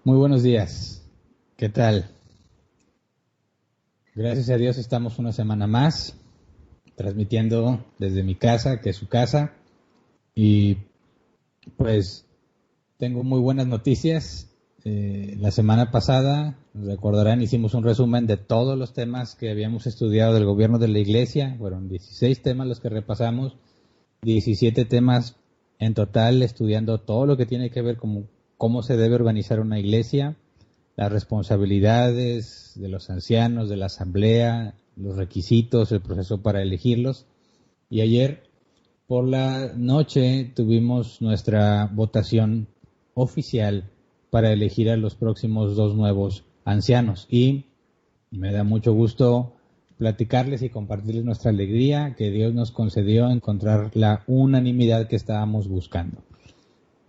Muy buenos días. ¿Qué tal? Gracias a Dios estamos una semana más transmitiendo desde mi casa, que es su casa, y pues tengo muy buenas noticias. La semana pasada, recordarán, hicimos un resumen de todos los temas que habíamos estudiado del gobierno de la iglesia. Fueron 16 temas los que repasamos, 17 temas en total, estudiando todo lo que tiene que ver con cómo se debe organizar una iglesia, las responsabilidades de los ancianos, de la asamblea, los requisitos, el proceso para elegirlos. Y ayer por la noche tuvimos nuestra votación oficial para elegir a los próximos dos nuevos ancianos. Y me da mucho gusto platicarles y compartirles nuestra alegría que Dios nos concedió encontrar la unanimidad que estábamos buscando.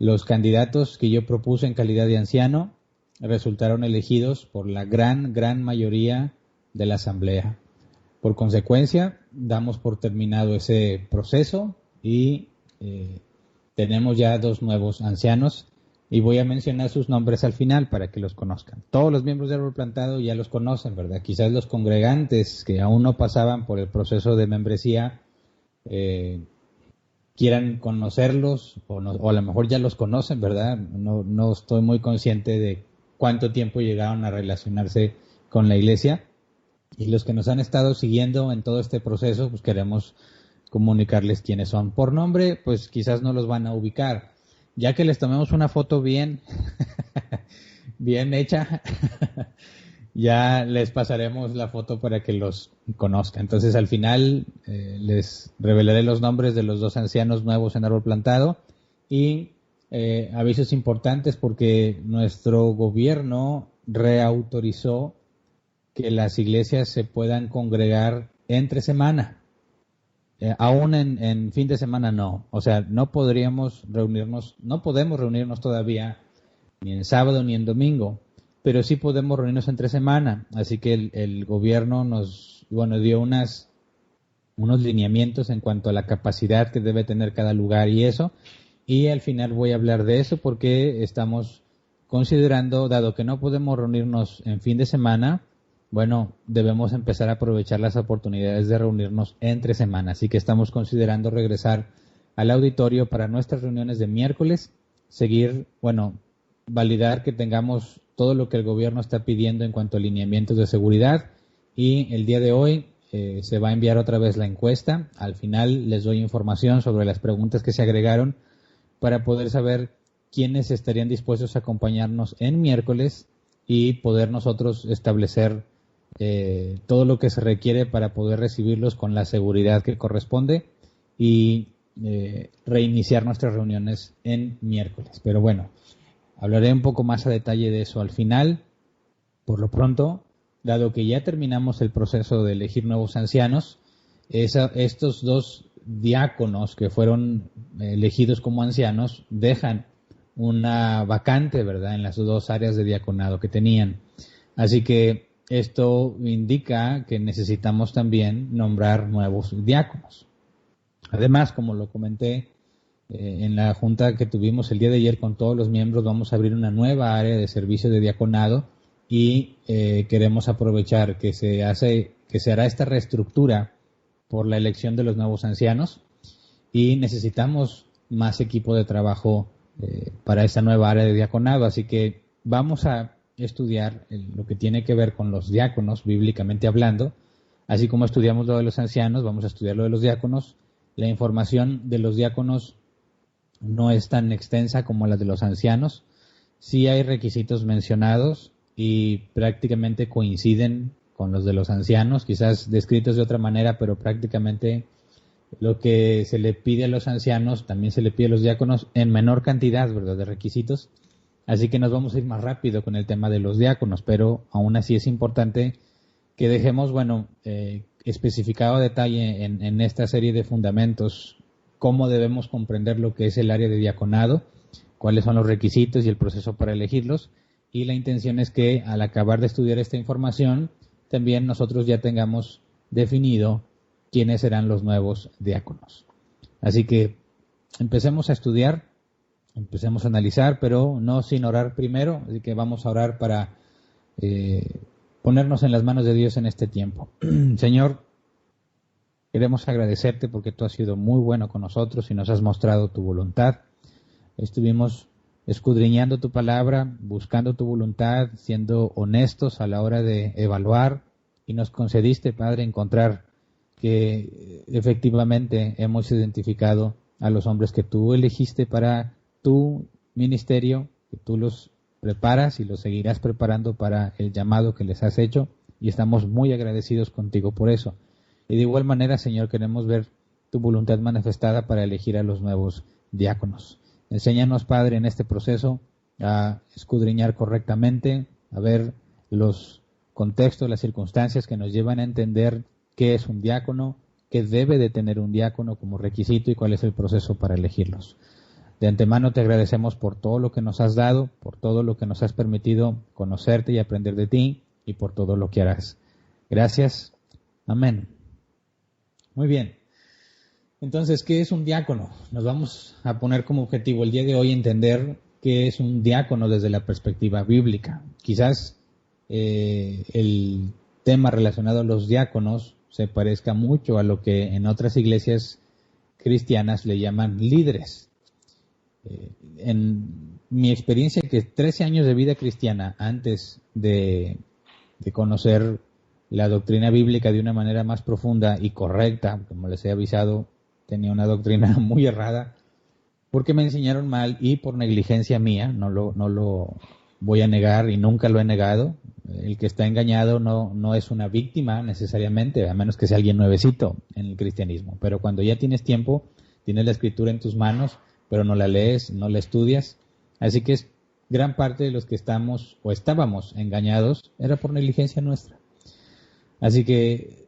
Los candidatos que yo propuse en calidad de anciano resultaron elegidos por la gran mayoría de la asamblea. Por consecuencia, damos por terminado ese proceso y tenemos ya dos nuevos ancianos y voy a mencionar sus nombres al final para que los conozcan. Todos los miembros del Árbol Plantado ya los conocen, ¿verdad? Quizás los congregantes que aún no pasaban por el proceso de membresía quieran conocerlos o a lo mejor ya los conocen, ¿verdad? No estoy muy consciente de cuánto tiempo llegaron a relacionarse con la iglesia. Y los que nos han estado siguiendo en todo este proceso, pues queremos comunicarles quiénes son. Por nombre, pues quizás no los van a ubicar. Ya que les tomemos una foto bien, bien hecha, ya les pasaremos la foto para que los conozcan. Entonces al final les revelaré los nombres de los dos ancianos nuevos en Árbol Plantado y avisos importantes porque nuestro gobierno reautorizó que las iglesias se puedan congregar entre semana. Aún en fin de semana no. O sea, no podemos reunirnos todavía ni en sábado ni en domingo, pero sí podemos reunirnos entre semana. Así que el gobierno nos, dio unos lineamientos en cuanto a la capacidad que debe tener cada lugar y eso. Y al final voy a hablar de eso porque estamos considerando, dado que no podemos reunirnos en fin de semana, debemos empezar a aprovechar las oportunidades de reunirnos entre semana. Así que estamos considerando regresar al auditorio para nuestras reuniones de miércoles, validar que tengamos todo lo que el gobierno está pidiendo en cuanto a lineamientos de seguridad. Y el día de hoy se va a enviar otra vez la encuesta. Al final les doy información sobre las preguntas que se agregaron para poder saber quiénes estarían dispuestos a acompañarnos en miércoles y poder nosotros establecer todo lo que se requiere para poder recibirlos con la seguridad que corresponde y reiniciar nuestras reuniones en miércoles. Pero bueno, hablaré un poco más a detalle de eso al final. Por lo pronto, dado que ya terminamos el proceso de elegir nuevos ancianos, estos dos diáconos que fueron elegidos como ancianos dejan una vacante, ¿verdad?, en las dos áreas de diaconado que tenían. Así que esto indica que necesitamos también nombrar nuevos diáconos. Además, como lo comenté en la junta que tuvimos el día de ayer con todos los miembros, vamos a abrir una nueva área de servicio de diaconado y queremos aprovechar que se hará esta reestructura por la elección de los nuevos ancianos y necesitamos más equipo de trabajo para esta nueva área de diaconado. Así que vamos a estudiar lo que tiene que ver con los diáconos, bíblicamente hablando, así como estudiamos lo de los ancianos, vamos a estudiar lo de los diáconos. La información de los diáconos no es tan extensa como la de los ancianos. Sí hay requisitos mencionados y prácticamente coinciden con los de los ancianos, quizás descritos de otra manera, pero prácticamente lo que se le pide a los ancianos también se le pide a los diáconos en menor cantidad, ¿verdad?, de requisitos. Así que nos vamos a ir más rápido con el tema de los diáconos, pero aún así es importante que dejemos, especificado a detalle en esta serie de fundamentos cómo debemos comprender lo que es el área de diaconado, cuáles son los requisitos y el proceso para elegirlos. Y la intención es que al acabar de estudiar esta información, también nosotros ya tengamos definido quiénes serán los nuevos diáconos. Así que empecemos a estudiar empecemos a analizar, pero no sin orar primero, así que vamos a orar para ponernos en las manos de Dios en este tiempo. Señor, queremos agradecerte porque tú has sido muy bueno con nosotros y nos has mostrado tu voluntad. Estuvimos escudriñando tu palabra, buscando tu voluntad, siendo honestos a la hora de evaluar, y nos concediste, Padre, encontrar que efectivamente hemos identificado a los hombres que tú elegiste para tu ministerio, que tú los preparas y los seguirás preparando para el llamado que les has hecho, y estamos muy agradecidos contigo por eso. Y de igual manera, Señor, queremos ver tu voluntad manifestada para elegir a los nuevos diáconos. Enséñanos, Padre, en este proceso a escudriñar correctamente, a ver los contextos, las circunstancias que nos llevan a entender qué es un diácono, qué debe de tener un diácono como requisito y cuál es el proceso para elegirlos. De antemano te agradecemos por todo lo que nos has dado, por todo lo que nos has permitido conocerte y aprender de ti, y por todo lo que harás. Gracias. Amén. Muy bien. Entonces, ¿qué es un diácono? Nos vamos a poner como objetivo el día de hoy entender qué es un diácono desde la perspectiva bíblica. Quizás el tema relacionado a los diáconos se parezca mucho a lo que en otras iglesias cristianas le llaman líderes. En mi experiencia, que 13 años de vida cristiana antes de conocer la doctrina bíblica de una manera más profunda y correcta, como les he avisado, tenía una doctrina muy errada, porque me enseñaron mal y por negligencia mía, no lo voy a negar y nunca lo he negado. El que está engañado no es una víctima necesariamente, a menos que sea alguien nuevecito en el cristianismo. Pero cuando ya tienes tiempo, tienes la escritura en tus manos, pero no la lees, no la estudias. Así que es gran parte de los que estamos o estábamos engañados era por negligencia nuestra. Así que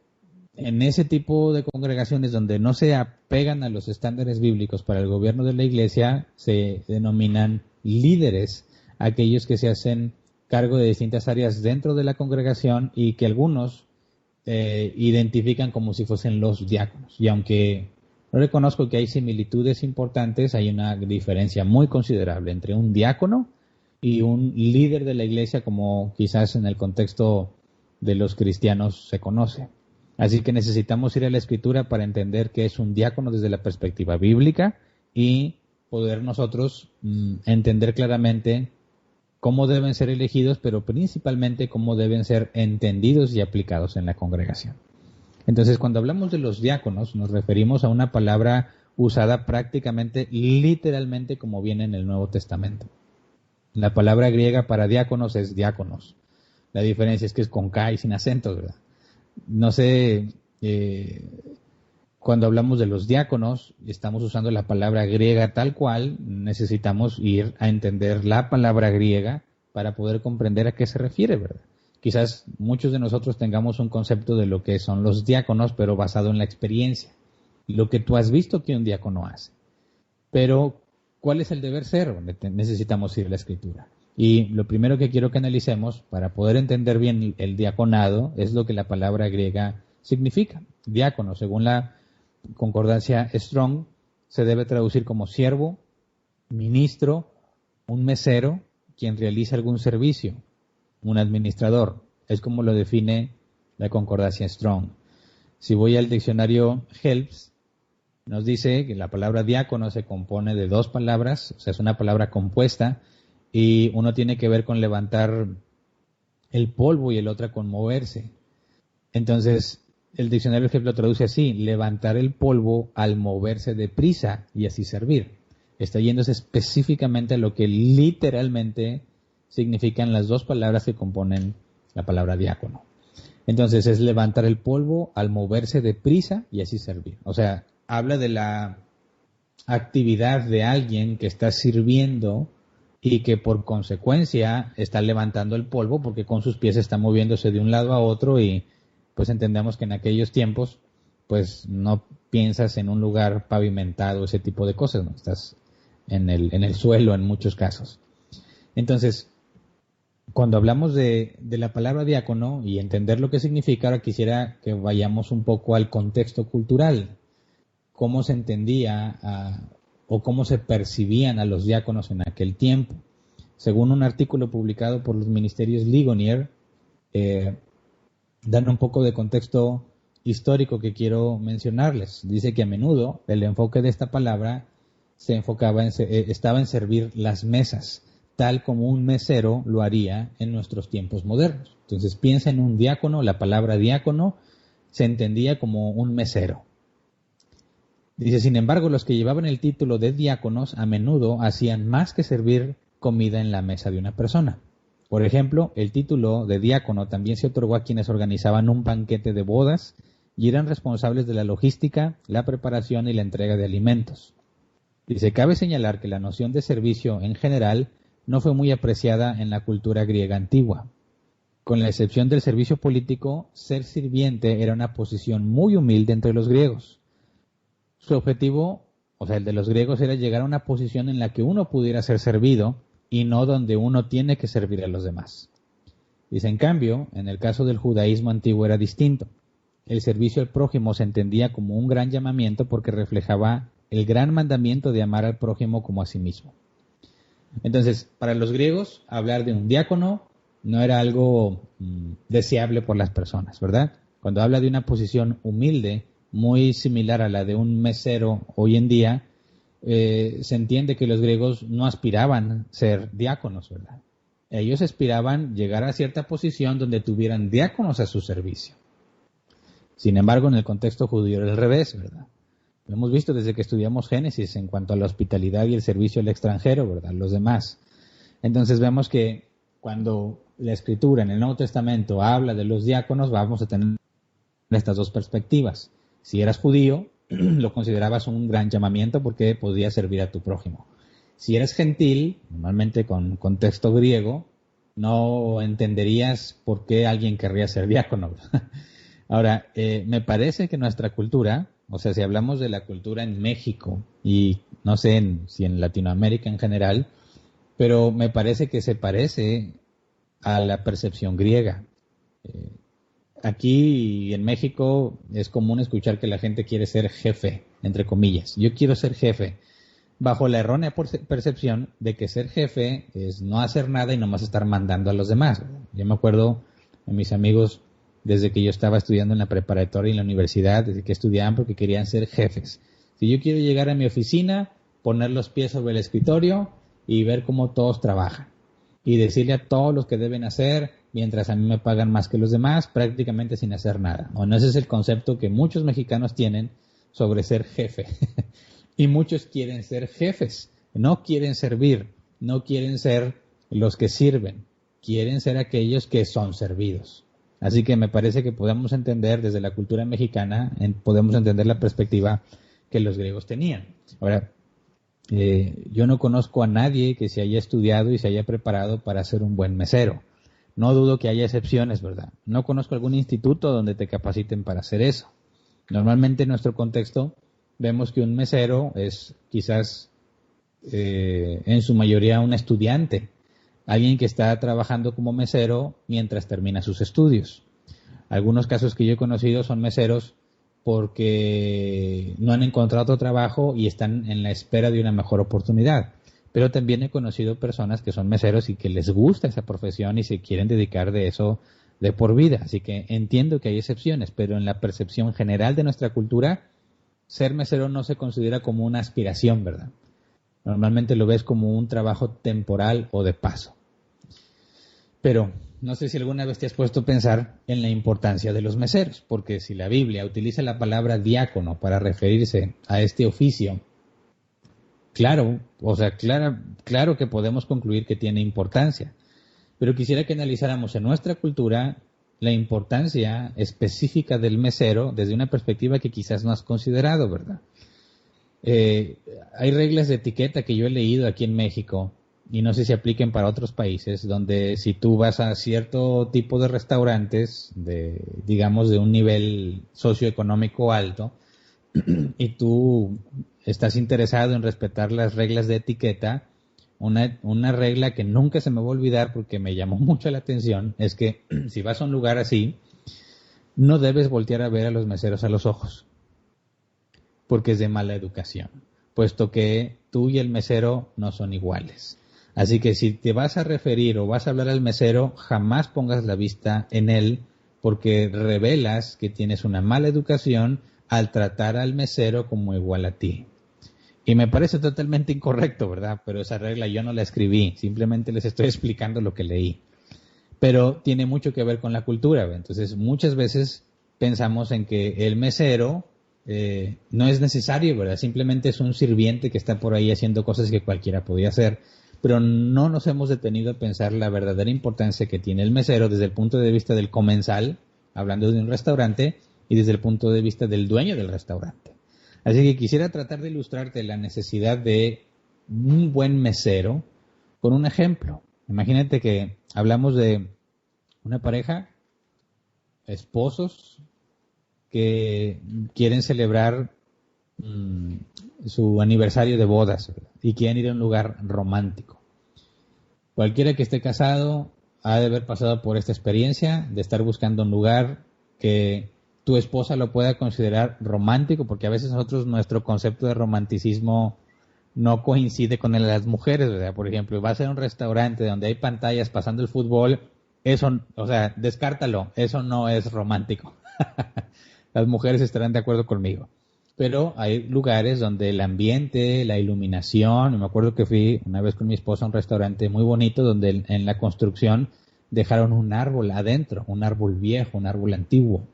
en ese tipo de congregaciones donde no se apegan a los estándares bíblicos para el gobierno de la iglesia, se denominan líderes, aquellos que se hacen cargo de distintas áreas dentro de la congregación y que algunos identifican como si fuesen los diáconos. Y aunque no reconozco que hay similitudes importantes, hay una diferencia muy considerable entre un diácono y un líder de la iglesia, como quizás en el contexto de los cristianos se conoce. Así que necesitamos ir a la Escritura para entender qué es un diácono desde la perspectiva bíblica y poder nosotros entender claramente cómo deben ser elegidos, pero principalmente cómo deben ser entendidos y aplicados en la congregación. Entonces, cuando hablamos de los diáconos, nos referimos a una palabra usada prácticamente, literalmente, como viene en el Nuevo Testamento. La palabra griega para diáconos es diáconos. La diferencia es que es con K y sin acentos, ¿verdad? No sé, cuando hablamos de los diáconos, estamos usando la palabra griega tal cual, necesitamos ir a entender la palabra griega para poder comprender a qué se refiere, ¿verdad? Quizás muchos de nosotros tengamos un concepto de lo que son los diáconos, pero basado en la experiencia, lo que tú has visto que un diácono hace. Pero, ¿cuál es el deber ser? Necesitamos ir a la Escritura. Y lo primero que quiero que analicemos para poder entender bien el diaconado es lo que la palabra griega significa. Diácono, según la concordancia Strong, se debe traducir como siervo, ministro, un mesero, quien realiza algún servicio, un administrador. Es como lo define la concordancia Strong. Si voy al diccionario Helps, nos dice que la palabra diácono se compone de dos palabras, o sea, es una palabra compuesta, y uno tiene que ver con levantar el polvo y el otro con moverse. Entonces, el diccionario lo traduce así: levantar el polvo al moverse deprisa y así servir. Está yéndose específicamente a lo que literalmente significan las dos palabras que componen la palabra diácono. Entonces, es levantar el polvo al moverse deprisa y así servir. O sea, habla de la actividad de alguien que está sirviendo y que por consecuencia está levantando el polvo porque con sus pies está moviéndose de un lado a otro, y pues entendemos que en aquellos tiempos pues no piensas en un lugar pavimentado, ese tipo de cosas, ¿no? Estás en el suelo en muchos casos. Entonces, cuando hablamos de la palabra diácono y entender lo que significa, ahora quisiera que vayamos un poco al contexto cultural. ¿Cómo se entendía o cómo se percibían a los diáconos en aquel tiempo. Según un artículo publicado por los ministerios Ligonier, dan un poco de contexto histórico que quiero mencionarles. Dice que a menudo el enfoque de esta palabra estaba en servir las mesas, tal como un mesero lo haría en nuestros tiempos modernos. Entonces piensa en un diácono, la palabra diácono se entendía como un mesero. Dice, sin embargo, los que llevaban el título de diáconos a menudo hacían más que servir comida en la mesa de una persona. Por ejemplo, el título de diácono también se otorgó a quienes organizaban un banquete de bodas y eran responsables de la logística, la preparación y la entrega de alimentos. Dice, cabe señalar que la noción de servicio en general no fue muy apreciada en la cultura griega antigua. Con la excepción del servicio político, ser sirviente era una posición muy humilde entre los griegos. Su objetivo, o sea, el de los griegos, era llegar a una posición en la que uno pudiera ser servido y no donde uno tiene que servir a los demás. Dice, en cambio, en el caso del judaísmo antiguo era distinto. El servicio al prójimo se entendía como un gran llamamiento porque reflejaba el gran mandamiento de amar al prójimo como a sí mismo. Entonces, para los griegos, hablar de un diácono no era algo deseable por las personas, ¿verdad? Cuando habla de una posición humilde, muy similar a la de un mesero hoy en día, se entiende que los griegos no aspiraban a ser diáconos, ¿verdad? Ellos aspiraban llegar a cierta posición donde tuvieran diáconos a su servicio. Sin embargo, en el contexto judío era al revés, ¿verdad? Lo hemos visto desde que estudiamos Génesis en cuanto a la hospitalidad y el servicio al extranjero, ¿verdad? Los demás. Entonces vemos que cuando la Escritura en el Nuevo Testamento habla de los diáconos, vamos a tener estas dos perspectivas. Si eras judío, lo considerabas un gran llamamiento porque podías servir a tu prójimo. Si eres gentil, normalmente con contexto griego, no entenderías por qué alguien querría ser diácono. Ahora, me parece que nuestra cultura, o sea, si hablamos de la cultura en México y no sé si en Latinoamérica en general, pero me parece que se parece a la percepción griega. Aquí en México es común escuchar que la gente quiere ser jefe, entre comillas. Yo quiero ser jefe, bajo la errónea percepción de que ser jefe es no hacer nada y nomás estar mandando a los demás. Yo me acuerdo de mis amigos desde que yo estaba estudiando en la preparatoria y en la universidad, desde que estudiaban porque querían ser jefes. Si yo quiero llegar a mi oficina, poner los pies sobre el escritorio y ver cómo todos trabajan. Y decirle a todos los que deben hacer, mientras a mí me pagan más que los demás, prácticamente sin hacer nada. Bueno, ese es el concepto que muchos mexicanos tienen sobre ser jefe. Y muchos quieren ser jefes, no quieren servir, no quieren ser los que sirven, quieren ser aquellos que son servidos. Así que me parece que podemos entender desde la cultura mexicana, podemos entender la perspectiva que los griegos tenían. Ahora, yo no conozco a nadie que se haya estudiado y se haya preparado para ser un buen mesero. No dudo que haya excepciones, ¿verdad? No conozco algún instituto donde te capaciten para hacer eso. Normalmente en nuestro contexto vemos que un mesero es quizás en su mayoría un estudiante, alguien que está trabajando como mesero mientras termina sus estudios. Algunos casos que yo he conocido son meseros porque no han encontrado otro trabajo y están en la espera de una mejor oportunidad. Pero también he conocido personas que son meseros y que les gusta esa profesión y se quieren dedicar de eso de por vida. Así que entiendo que hay excepciones, pero en la percepción general de nuestra cultura, ser mesero no se considera como una aspiración, ¿verdad? Normalmente lo ves como un trabajo temporal o de paso. Pero no sé si alguna vez te has puesto a pensar en la importancia de los meseros, porque si la Biblia utiliza la palabra diácono para referirse a este oficio, claro que podemos concluir que tiene importancia. Pero quisiera que analizáramos en nuestra cultura la importancia específica del mesero desde una perspectiva que quizás no has considerado, ¿verdad? Hay reglas de etiqueta que yo he leído aquí en México y no sé si apliquen para otros países, donde si tú vas a cierto tipo de restaurantes, digamos de un nivel socioeconómico alto, y tú estás interesado en respetar las reglas de etiqueta, una regla que nunca se me va a olvidar porque me llamó mucho la atención, es que si vas a un lugar así, no debes voltear a ver a los meseros a los ojos, porque es de mala educación. puesto que tú y el mesero no son iguales. Así que si te vas a referir o vas a hablar al mesero, jamás pongas la vista en él, porque revelas que tienes una mala educación al tratar al mesero como igual a ti. Y me parece totalmente incorrecto, ¿verdad? Pero esa regla yo no la escribí, simplemente les estoy explicando lo que leí. Pero tiene mucho que ver con la cultura, ¿verdad? Entonces muchas veces pensamos en que el mesero no es necesario, ¿verdad? Simplemente es un sirviente que está por ahí haciendo cosas que cualquiera podía hacer, pero no nos hemos detenido a pensar la verdadera importancia que tiene el mesero desde el punto de vista del comensal, hablando de un restaurante, y desde el punto de vista del dueño del restaurante. Así que quisiera tratar de ilustrarte la necesidad de un buen mesero con un ejemplo. Imagínate que hablamos de una pareja, esposos, que quieren celebrar su aniversario de bodas, ¿verdad? Y quieren ir a un lugar romántico. Cualquiera que esté casado ha de haber pasado por esta experiencia de estar buscando un lugar que tu esposa lo pueda considerar romántico, porque a veces nosotros nuestro concepto de romanticismo no coincide con el de las mujeres, ¿verdad? Por ejemplo, vas a un restaurante donde hay pantallas pasando el fútbol, eso, o sea, descártalo, eso no es romántico. Las mujeres estarán de acuerdo conmigo. Pero hay lugares donde el ambiente, la iluminación, me acuerdo que fui una vez con mi esposa a un restaurante muy bonito donde en la construcción dejaron un árbol adentro, un árbol viejo, un árbol antiguo.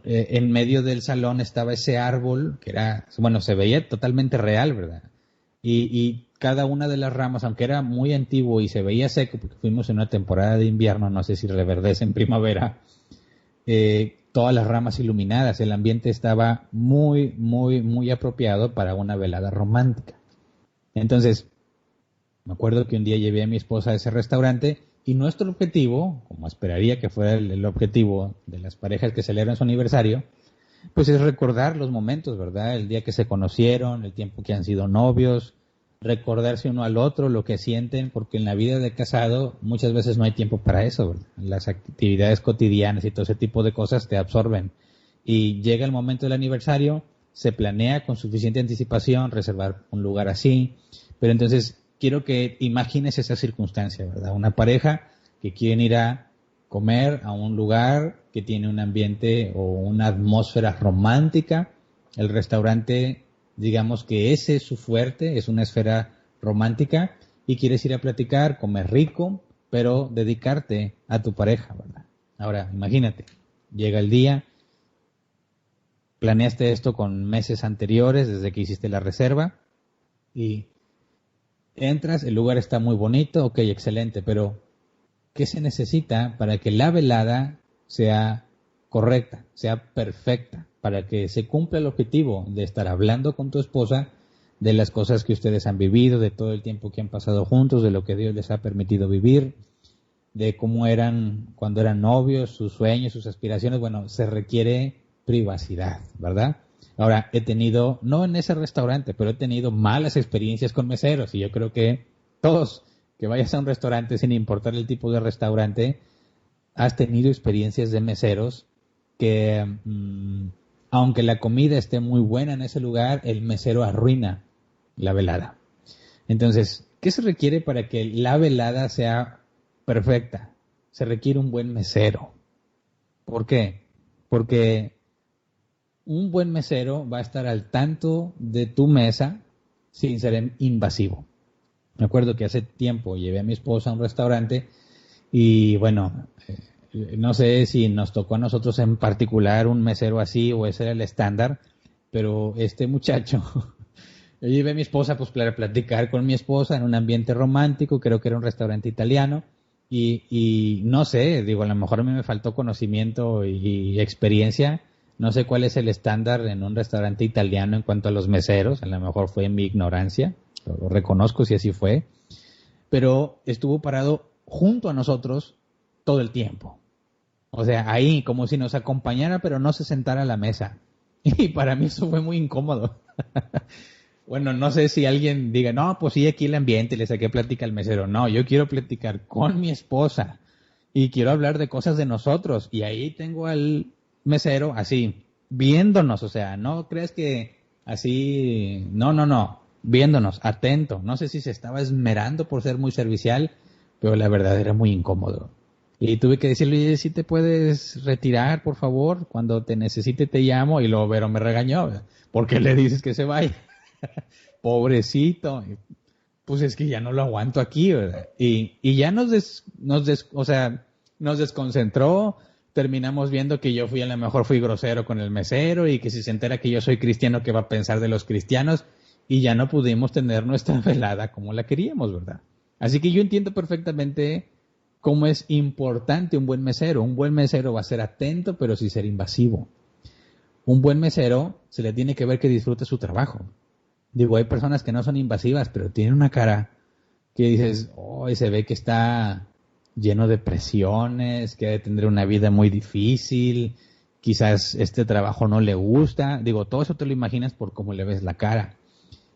En medio del salón estaba ese árbol que era, bueno, se veía totalmente real, ¿verdad? Y cada una de las ramas, aunque era muy antiguo y se veía seco, porque fuimos en una temporada de invierno, no sé si reverdece en primavera, todas las ramas iluminadas, el ambiente estaba muy, muy, muy apropiado para una velada romántica. Entonces, me acuerdo que un día llevé a mi esposa a ese restaurante y nuestro objetivo, como esperaría que fuera el objetivo de las parejas que celebran su aniversario, pues es recordar los momentos, ¿verdad? El día que se conocieron, el tiempo que han sido novios, recordarse uno al otro, lo que sienten, porque en la vida de casado muchas veces no hay tiempo para eso, ¿verdad? Las actividades cotidianas y todo ese tipo de cosas te absorben. Y llega el momento del aniversario, se planea con suficiente anticipación reservar un lugar así, pero entonces quiero que imagines esa circunstancia, ¿verdad? Una pareja que quieren ir a comer a un lugar que tiene un ambiente o una atmósfera romántica. El restaurante, digamos que ese es su fuerte, es una esfera romántica y quieres ir a platicar, comer rico, pero dedicarte a tu pareja, ¿verdad? Ahora, imagínate, llega el día, planeaste esto con meses anteriores, desde que hiciste la reserva, y entras, el lugar está muy bonito, ok, excelente, pero ¿qué se necesita para que la velada sea correcta, sea perfecta, para que se cumpla el objetivo de estar hablando con tu esposa de las cosas que ustedes han vivido, de todo el tiempo que han pasado juntos, de lo que Dios les ha permitido vivir, de cómo eran cuando eran novios, sus sueños, sus aspiraciones? Bueno, se requiere privacidad, ¿verdad? Ahora, he tenido, no en ese restaurante, pero he tenido malas experiencias con meseros y yo creo que todos que vayas a un restaurante, sin importar el tipo de restaurante, has tenido experiencias de meseros que, aunque la comida esté muy buena en ese lugar, el mesero arruina la velada. Entonces, ¿qué se requiere para que la velada sea perfecta? Se requiere un buen mesero. ¿Por qué? Porque un buen mesero va a estar al tanto de tu mesa sin ser invasivo. Me acuerdo que hace tiempo llevé a mi esposa a un restaurante y bueno, no sé si nos tocó a nosotros en particular un mesero así o ese era el estándar, pero este muchacho, yo llevé a mi esposa pues para platicar con mi esposa en un ambiente romántico, creo que era un restaurante italiano y no sé, digo, a lo mejor a mí me faltó conocimiento y experiencia. No sé cuál es el estándar en un restaurante italiano en cuanto a los meseros, a lo mejor fue en mi ignorancia, lo reconozco si así fue, pero estuvo parado junto a nosotros todo el tiempo. O sea, ahí como si nos acompañara, pero no se sentara a la mesa. Y para mí eso fue muy incómodo. Bueno, no sé si alguien diga, no, pues sí, aquí el ambiente, le saqué plática al mesero. No, yo quiero platicar con mi esposa y quiero hablar de cosas de nosotros. Y ahí tengo al mesero así, viéndonos, o sea, no crees que así, no, viéndonos, atento. No sé si se estaba esmerando por ser muy servicial, pero la verdad era muy incómodo. Y tuve que decirle, oye, si te puedes retirar, por favor, cuando te necesite te llamo, y luego Vero me regañó, ¿por qué le dices que se vaya? Pobrecito, pues es que ya no lo aguanto aquí, ¿verdad? Y ya o sea, nos desconcentró, terminamos viendo que yo a lo mejor fui grosero con el mesero y que si se entera que yo soy cristiano, ¿qué va a pensar de los cristianos? Y ya no pudimos tener nuestra velada como la queríamos, ¿verdad? Así que yo entiendo perfectamente cómo es importante un buen mesero. Un buen mesero va a ser atento, pero sin ser invasivo. Un buen mesero se le tiene que ver que disfruta su trabajo. Digo, hay personas que no son invasivas, pero tienen una cara que dices, oh, se ve que está lleno de presiones, que debe tener una vida muy difícil, quizás este trabajo no le gusta. Digo, todo eso te lo imaginas por cómo le ves la cara.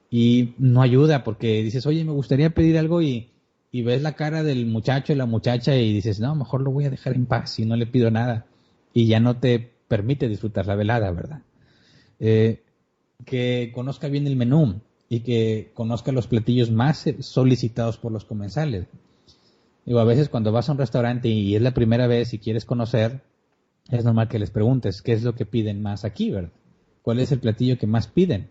Y no ayuda porque dices, oye, me gustaría pedir algo y ves la cara del muchacho y la muchacha y dices, no, mejor lo voy a dejar en paz y no le pido nada. Y ya no te permite disfrutar la velada, ¿verdad? Que conozca bien el menú y que conozca los platillos más solicitados por los comensales. Digo, a veces cuando vas a un restaurante y es la primera vez y quieres conocer, es normal que les preguntes qué es lo que piden más aquí, ¿verdad? ¿Cuál es el platillo que más piden?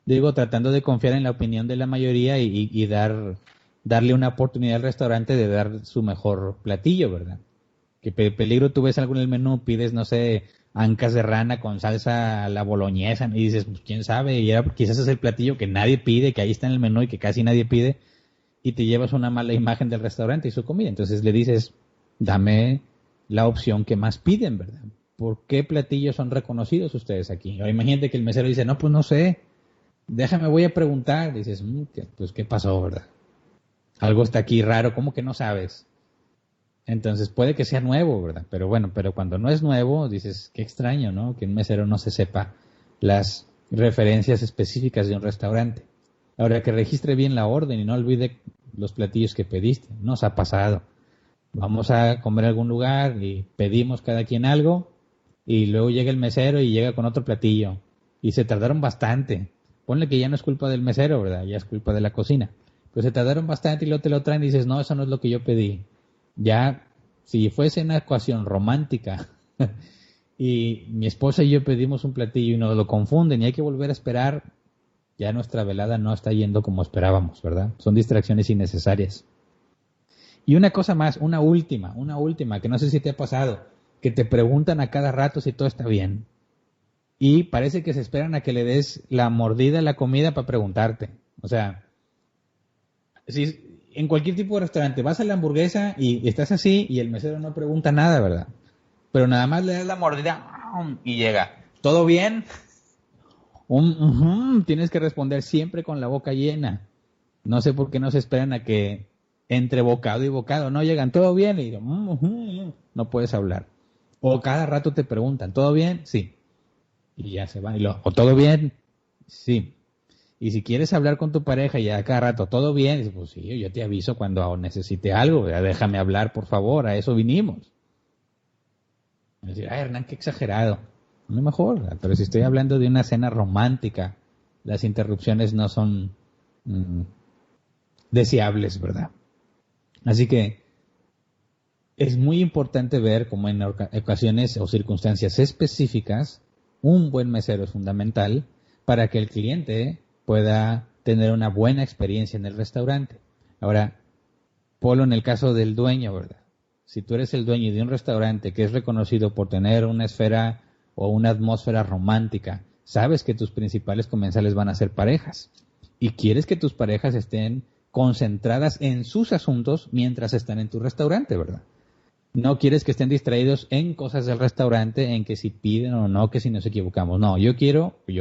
Digo, tratando de confiar en la opinión de la mayoría y darle una oportunidad al restaurante de dar su mejor platillo, ¿verdad? Que peligro tú ves algo en el menú, pides, no sé, ancas de rana con salsa a la boloñesa y dices, pues quién sabe, y quizás es el platillo que nadie pide, que ahí está en el menú y que casi nadie pide, y te llevas una mala imagen del restaurante y su comida. Entonces le dices, dame la opción que más piden, ¿verdad? ¿Por qué platillos son reconocidos ustedes aquí? O imagínate que el mesero dice, no, pues no sé, déjame, voy a preguntar. Dices, pues qué pasó, ¿verdad? Algo está aquí raro, ¿cómo que no sabes? Entonces puede que sea nuevo, ¿verdad? Pero bueno, pero cuando no es nuevo, dices, qué extraño, ¿no? Que un mesero no se sepa las referencias específicas de un restaurante. Ahora que registre bien la orden y no olvide los platillos que pediste. Nos ha pasado. Vamos a comer a algún lugar y pedimos cada quien algo y luego llega el mesero y llega con otro platillo. Y se tardaron bastante. Ponle que ya no es culpa del mesero, ¿verdad? Ya es culpa de la cocina. Pues se tardaron bastante y luego te lo traen y dices, no, eso no es lo que yo pedí. Ya, si fuese una ecuación romántica y mi esposa y yo pedimos un platillo y nos lo confunden y hay que volver a esperar, ya nuestra velada no está yendo como esperábamos, ¿verdad? Son distracciones innecesarias. Y una cosa más, una última, que no sé si te ha pasado, que te preguntan a cada rato si todo está bien. Y parece que se esperan a que le des la mordida a la comida para preguntarte. O sea, si en cualquier tipo de restaurante vas a la hamburguesa y estás así y el mesero no pregunta nada, ¿verdad? Pero nada más le das la mordida y llega. ¿Todo bien? Tienes que responder siempre con la boca llena. No sé por qué no se esperan a que entre bocado y bocado no llegan. ¿Todo bien? Y digo, no puedes hablar. O cada rato te preguntan, ¿todo bien? Sí. Y ya se van. ¿O todo bien? Sí. Y si quieres hablar con tu pareja y a cada rato, ¿todo bien? Dices, pues sí, yo te aviso cuando necesite algo, ya déjame hablar, por favor, a eso vinimos. Y decir, ay, Hernán, qué exagerado. No mejor, ¿verdad? Pero si estoy hablando de una cena romántica, las interrupciones no son deseables, ¿verdad? Así que es muy importante ver cómo en ocasiones o circunstancias específicas, un buen mesero es fundamental para que el cliente pueda tener una buena experiencia en el restaurante. Ahora, ponlo en el caso del dueño, ¿verdad? Si tú eres el dueño de un restaurante que es reconocido por tener una esfera o una atmósfera romántica, sabes que tus principales comensales van a ser parejas y quieres que tus parejas estén concentradas en sus asuntos mientras están en tu restaurante, ¿verdad? No quieres que estén distraídos en cosas del restaurante, en que si piden o no, que si nos equivocamos. No, yo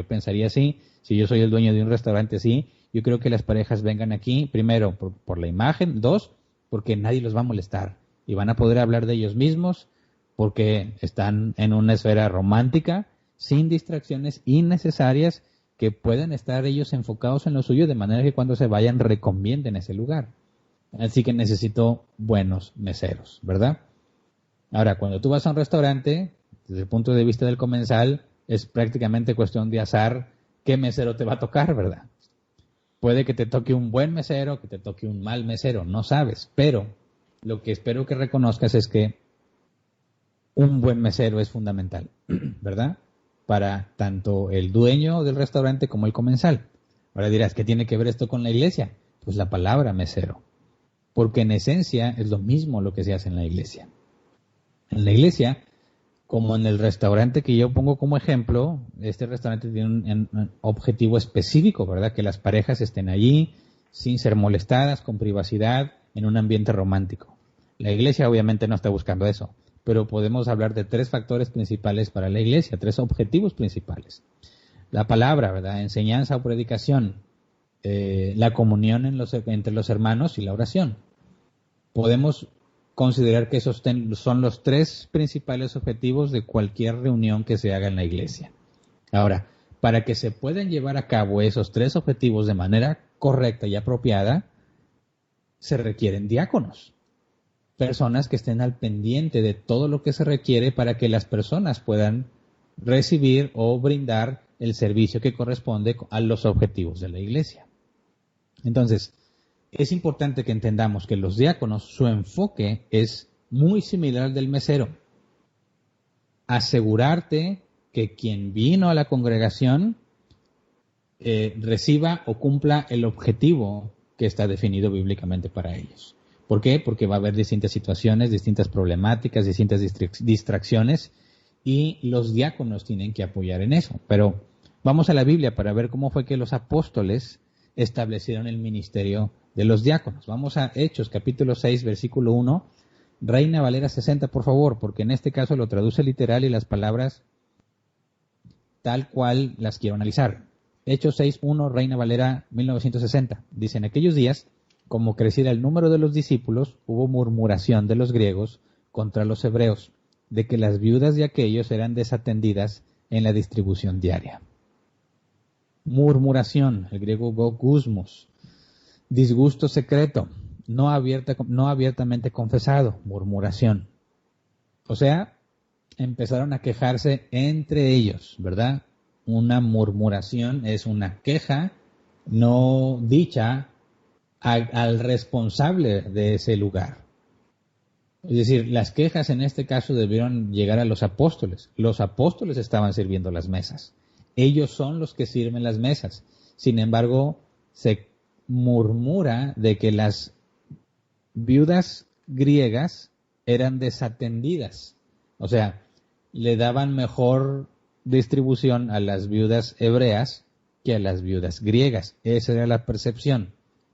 pensaría así, si yo soy el dueño de un restaurante así, yo creo que las parejas vengan aquí, primero, por la imagen, dos, porque nadie los va a molestar y van a poder hablar de ellos mismos porque están en una esfera romántica, sin distracciones innecesarias, que puedan estar ellos enfocados en lo suyo de manera que cuando se vayan recomienden ese lugar. Así que necesito buenos meseros, ¿verdad? Ahora, cuando tú vas a un restaurante, desde el punto de vista del comensal, es prácticamente cuestión de azar qué mesero te va a tocar, ¿verdad? Puede que te toque un buen mesero, que te toque un mal mesero, no sabes. Pero lo que espero que reconozcas es que un buen mesero es fundamental, ¿verdad? Para tanto el dueño del restaurante como el comensal. Ahora dirás, ¿qué tiene que ver esto con la iglesia? Pues la palabra mesero. Porque en esencia es lo mismo lo que se hace en la iglesia. En la iglesia, como en el restaurante que yo pongo como ejemplo, este restaurante tiene un objetivo específico, ¿verdad? Que las parejas estén allí sin ser molestadas, con privacidad, en un ambiente romántico. La iglesia obviamente no está buscando eso, pero podemos hablar de 3 factores principales para la iglesia, 3 objetivos principales. La palabra, ¿verdad? Enseñanza o predicación, la comunión entre los hermanos y la oración. Podemos considerar que esos son los 3 principales objetivos de cualquier reunión que se haga en la iglesia. Ahora, para que se puedan llevar a cabo esos 3 objetivos de manera correcta y apropiada, se requieren diáconos. Personas que estén al pendiente de todo lo que se requiere para que las personas puedan recibir o brindar el servicio que corresponde a los objetivos de la iglesia. Entonces, es importante que entendamos que los diáconos, su enfoque es muy similar al del mesero. Asegurarte que quien vino a la congregación reciba o cumpla el objetivo que está definido bíblicamente para ellos. ¿Por qué? Porque va a haber distintas situaciones, distintas problemáticas, distintas distracciones y los diáconos tienen que apoyar en eso. Pero vamos a la Biblia para ver cómo fue que los apóstoles establecieron el ministerio de los diáconos. Vamos a Hechos, capítulo 6, versículo 1. Reina Valera 60, por favor, porque en este caso lo traduce literal y las palabras tal cual las quiero analizar. Hechos 6, 1, Reina Valera 1960. Dice, en aquellos días, como creciera el número de los discípulos, hubo murmuración de los griegos contra los hebreos, de que las viudas de aquellos eran desatendidas en la distribución diaria. Murmuración, el griego gusmos. Disgusto secreto, no abiertamente confesado, murmuración. O sea, empezaron a quejarse entre ellos, ¿verdad? Una murmuración es una queja no dicha al responsable de ese lugar. Es decir, las quejas en este caso debieron llegar a los apóstoles. Los apóstoles estaban sirviendo las mesas. Ellos son los que sirven las mesas. Sin embargo, se murmura de que las viudas griegas eran desatendidas. O sea, le daban mejor distribución a las viudas hebreas que a las viudas griegas. Esa era la percepción.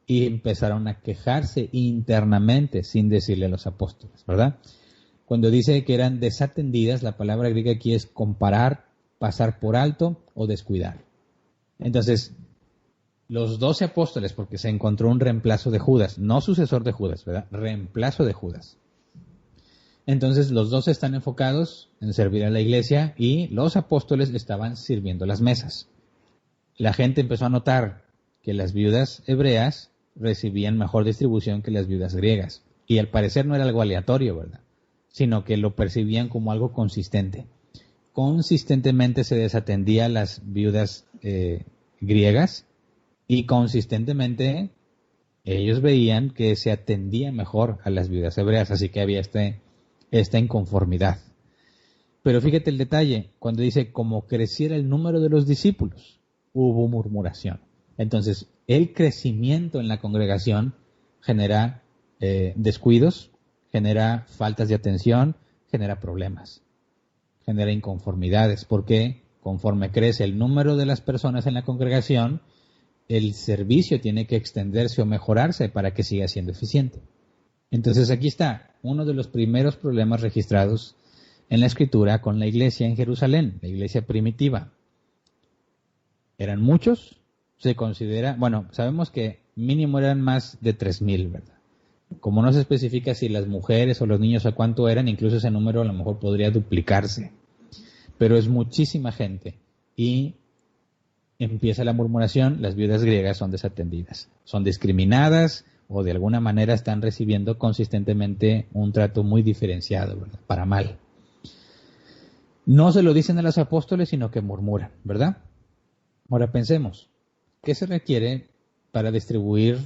Y empezaron a quejarse internamente sin decirle a los apóstoles, ¿verdad? Cuando dice que eran desatendidas, la palabra griega aquí es comparar, pasar por alto o descuidar. Entonces, los 12 apóstoles, porque se encontró un reemplazo de Judas, no sucesor de Judas, ¿verdad? Reemplazo de Judas. Entonces, los 12 están enfocados en servir a la iglesia y los apóstoles estaban sirviendo las mesas. La gente empezó a notar que las viudas hebreas recibían mejor distribución que las viudas griegas. Y al parecer no era algo aleatorio, ¿verdad? Sino que lo percibían como algo consistente. Consistentemente se desatendía a las viudas griegas y consistentemente ellos veían que se atendía mejor a las viudas hebreas, así que había esta inconformidad. Pero fíjate el detalle, cuando dice como creciera el número de los discípulos, hubo murmuración. Entonces, el crecimiento en la congregación genera descuidos, genera faltas de atención, genera problemas, genera inconformidades, porque conforme crece el número de las personas en la congregación, el servicio tiene que extenderse o mejorarse para que siga siendo eficiente. Entonces aquí está uno de los primeros problemas registrados en la Escritura con la iglesia en Jerusalén, la iglesia primitiva. Eran muchos, se considera, bueno, sabemos que mínimo eran más de 3,000, ¿verdad? Como no se especifica si las mujeres o los niños a cuánto eran, incluso ese número a lo mejor podría duplicarse. Pero es muchísima gente y empieza la murmuración, las viudas griegas son desatendidas, son discriminadas o de alguna manera están recibiendo consistentemente un trato muy diferenciado, ¿verdad? Para mal. No se lo dicen a los apóstoles, sino que murmuran, ¿verdad? Ahora pensemos, ¿qué se requiere para distribuir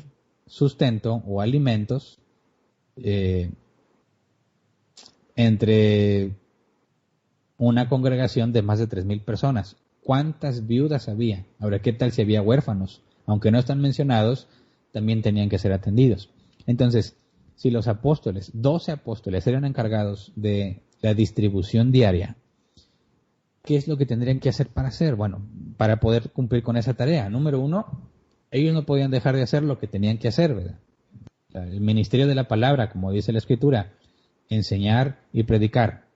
sustento o alimentos entre una congregación de más de 3,000 personas? ¿Cuántas viudas había? Ahora, ¿qué tal si había huérfanos? Aunque no están mencionados, también tenían que ser atendidos. Entonces, si los apóstoles, 12 apóstoles, eran encargados de la distribución diaria, ¿qué es lo que tendrían que hacer para hacer? Bueno, para poder cumplir con esa tarea. Número uno, ellos no podían dejar de hacer lo que tenían que hacer, ¿verdad? O sea, el ministerio de la palabra, como dice la Escritura, enseñar y predicar,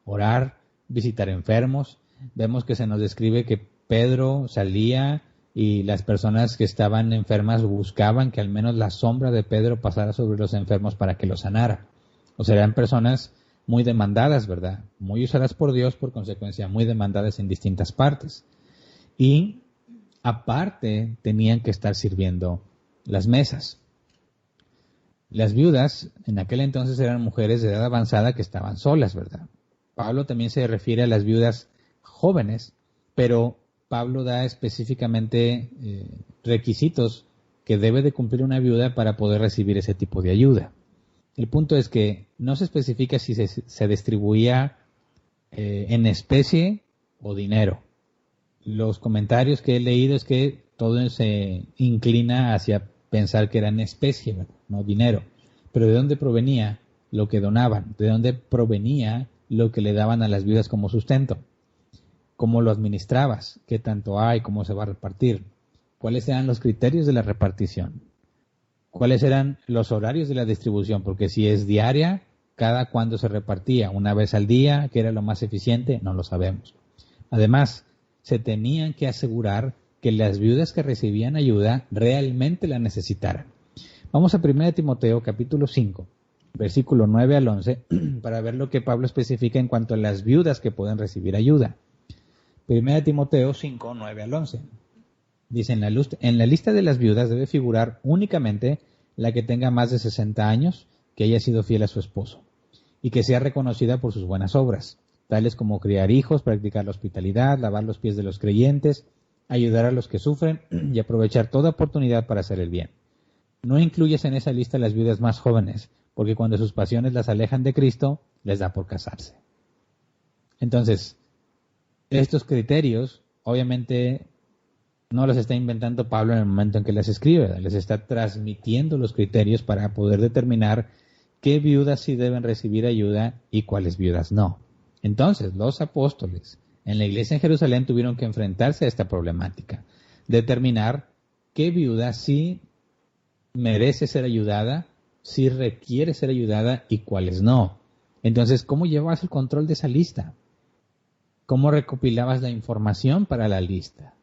orar, visitar enfermos. Vemos que se nos describe que Pedro salía y las personas que estaban enfermas buscaban que al menos la sombra de Pedro pasara sobre los enfermos para que los sanara. O sea, eran personas muy demandadas, ¿verdad? Muy usadas por Dios, por consecuencia, muy demandadas en distintas partes. Y aparte tenían que estar sirviendo las mesas. Las viudas en aquel entonces eran mujeres de edad avanzada que estaban solas, ¿verdad? Pablo también se refiere a las viudas jóvenes, pero Pablo da específicamente requisitos que debe de cumplir una viuda para poder recibir ese tipo de ayuda. El punto es que no se especifica si se distribuía en especie o dinero. Los comentarios que he leído es que todo se inclina hacia pensar que era en especie, ¿verdad? No dinero. Pero ¿de dónde provenía lo que donaban? ¿De dónde provenía lo que le daban a las viudas como sustento? ¿Cómo lo administrabas? ¿Qué tanto hay? ¿Cómo se va a repartir? ¿Cuáles eran los criterios de la repartición? ¿Cuáles eran los horarios de la distribución? Porque si es diaria, ¿cada cuándo se repartía? ¿Una vez al día? ¿Qué era lo más eficiente? No lo sabemos. Además, se tenían que asegurar que las viudas que recibían ayuda realmente la necesitaran. Vamos a 1 Timoteo capítulo 5, versículo 9 al 11, para ver lo que Pablo especifica en cuanto a las viudas que pueden recibir ayuda. 1 Timoteo 5, 9 al 11. Dice, en la lista de las viudas debe figurar únicamente la que tenga más de 60 años, que haya sido fiel a su esposo, y que sea reconocida por sus buenas obras, tales como criar hijos, practicar la hospitalidad, lavar los pies de los creyentes, ayudar a los que sufren y aprovechar toda oportunidad para hacer el bien. No incluyas en esa lista las viudas más jóvenes, porque cuando sus pasiones las alejan de Cristo, les da por casarse. Entonces, estos criterios, obviamente, no los está inventando Pablo en el momento en que las escribe, ¿verdad? Les está transmitiendo los criterios para poder determinar qué viudas sí deben recibir ayuda y cuáles viudas no. Entonces, los apóstoles en la iglesia en Jerusalén tuvieron que enfrentarse a esta problemática, determinar qué viuda sí merece ser ayudada, sí requiere ser ayudada y cuáles no. Entonces, ¿cómo llevabas el control de esa lista? ¿Cómo recopilabas la información para la lista?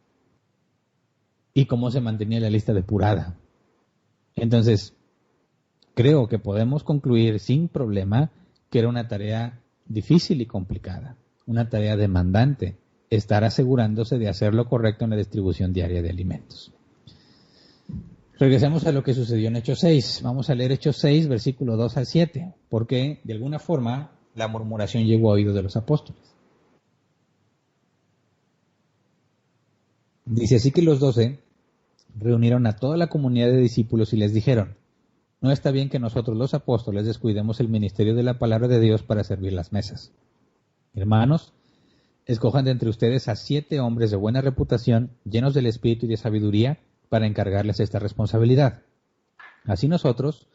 ¿Y cómo se mantenía la lista depurada? Entonces, creo que podemos concluir sin problema que era una tarea difícil y complicada, una tarea demandante, estar asegurándose de hacer lo correcto en la distribución diaria de alimentos. Regresemos a lo que sucedió en Hechos 6. Vamos a leer Hechos 6, versículo 2 al 7, porque de alguna forma la murmuración llegó a oídos de los apóstoles. Dice, así que los 12 reunieron a toda la comunidad de discípulos y les dijeron, no está bien que nosotros los apóstoles descuidemos el ministerio de la palabra de Dios para servir las mesas. Hermanos, escojan de entre ustedes a 7 hombres de buena reputación, llenos del espíritu y de sabiduría, para encargarles esta responsabilidad. Así nosotros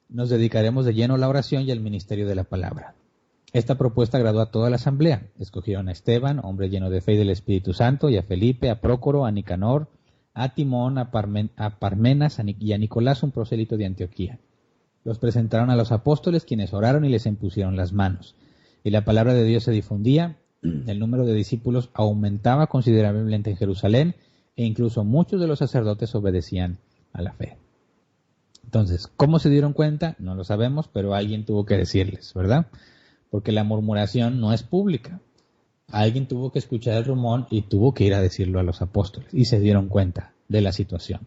nos dedicaremos de lleno a la oración y al ministerio de la palabra. Esta propuesta agradó a toda la asamblea. Escogieron a Esteban, hombre lleno de fe y del Espíritu Santo, y a Felipe, a Prócoro, a Nicanor, a Timón, a Parmenas y a Nicolás, un prosélito de Antioquía. Los presentaron a los apóstoles, quienes oraron y les impusieron las manos. Y la palabra de Dios se difundía, el número de discípulos aumentaba considerablemente en Jerusalén, e incluso muchos de los sacerdotes obedecían a la fe. Entonces, ¿cómo se dieron cuenta? No lo sabemos, pero alguien tuvo que decirles, ¿verdad? Porque la murmuración no es pública. Alguien tuvo que escuchar el rumor y tuvo que ir a decirlo a los apóstoles, y se dieron cuenta de la situación.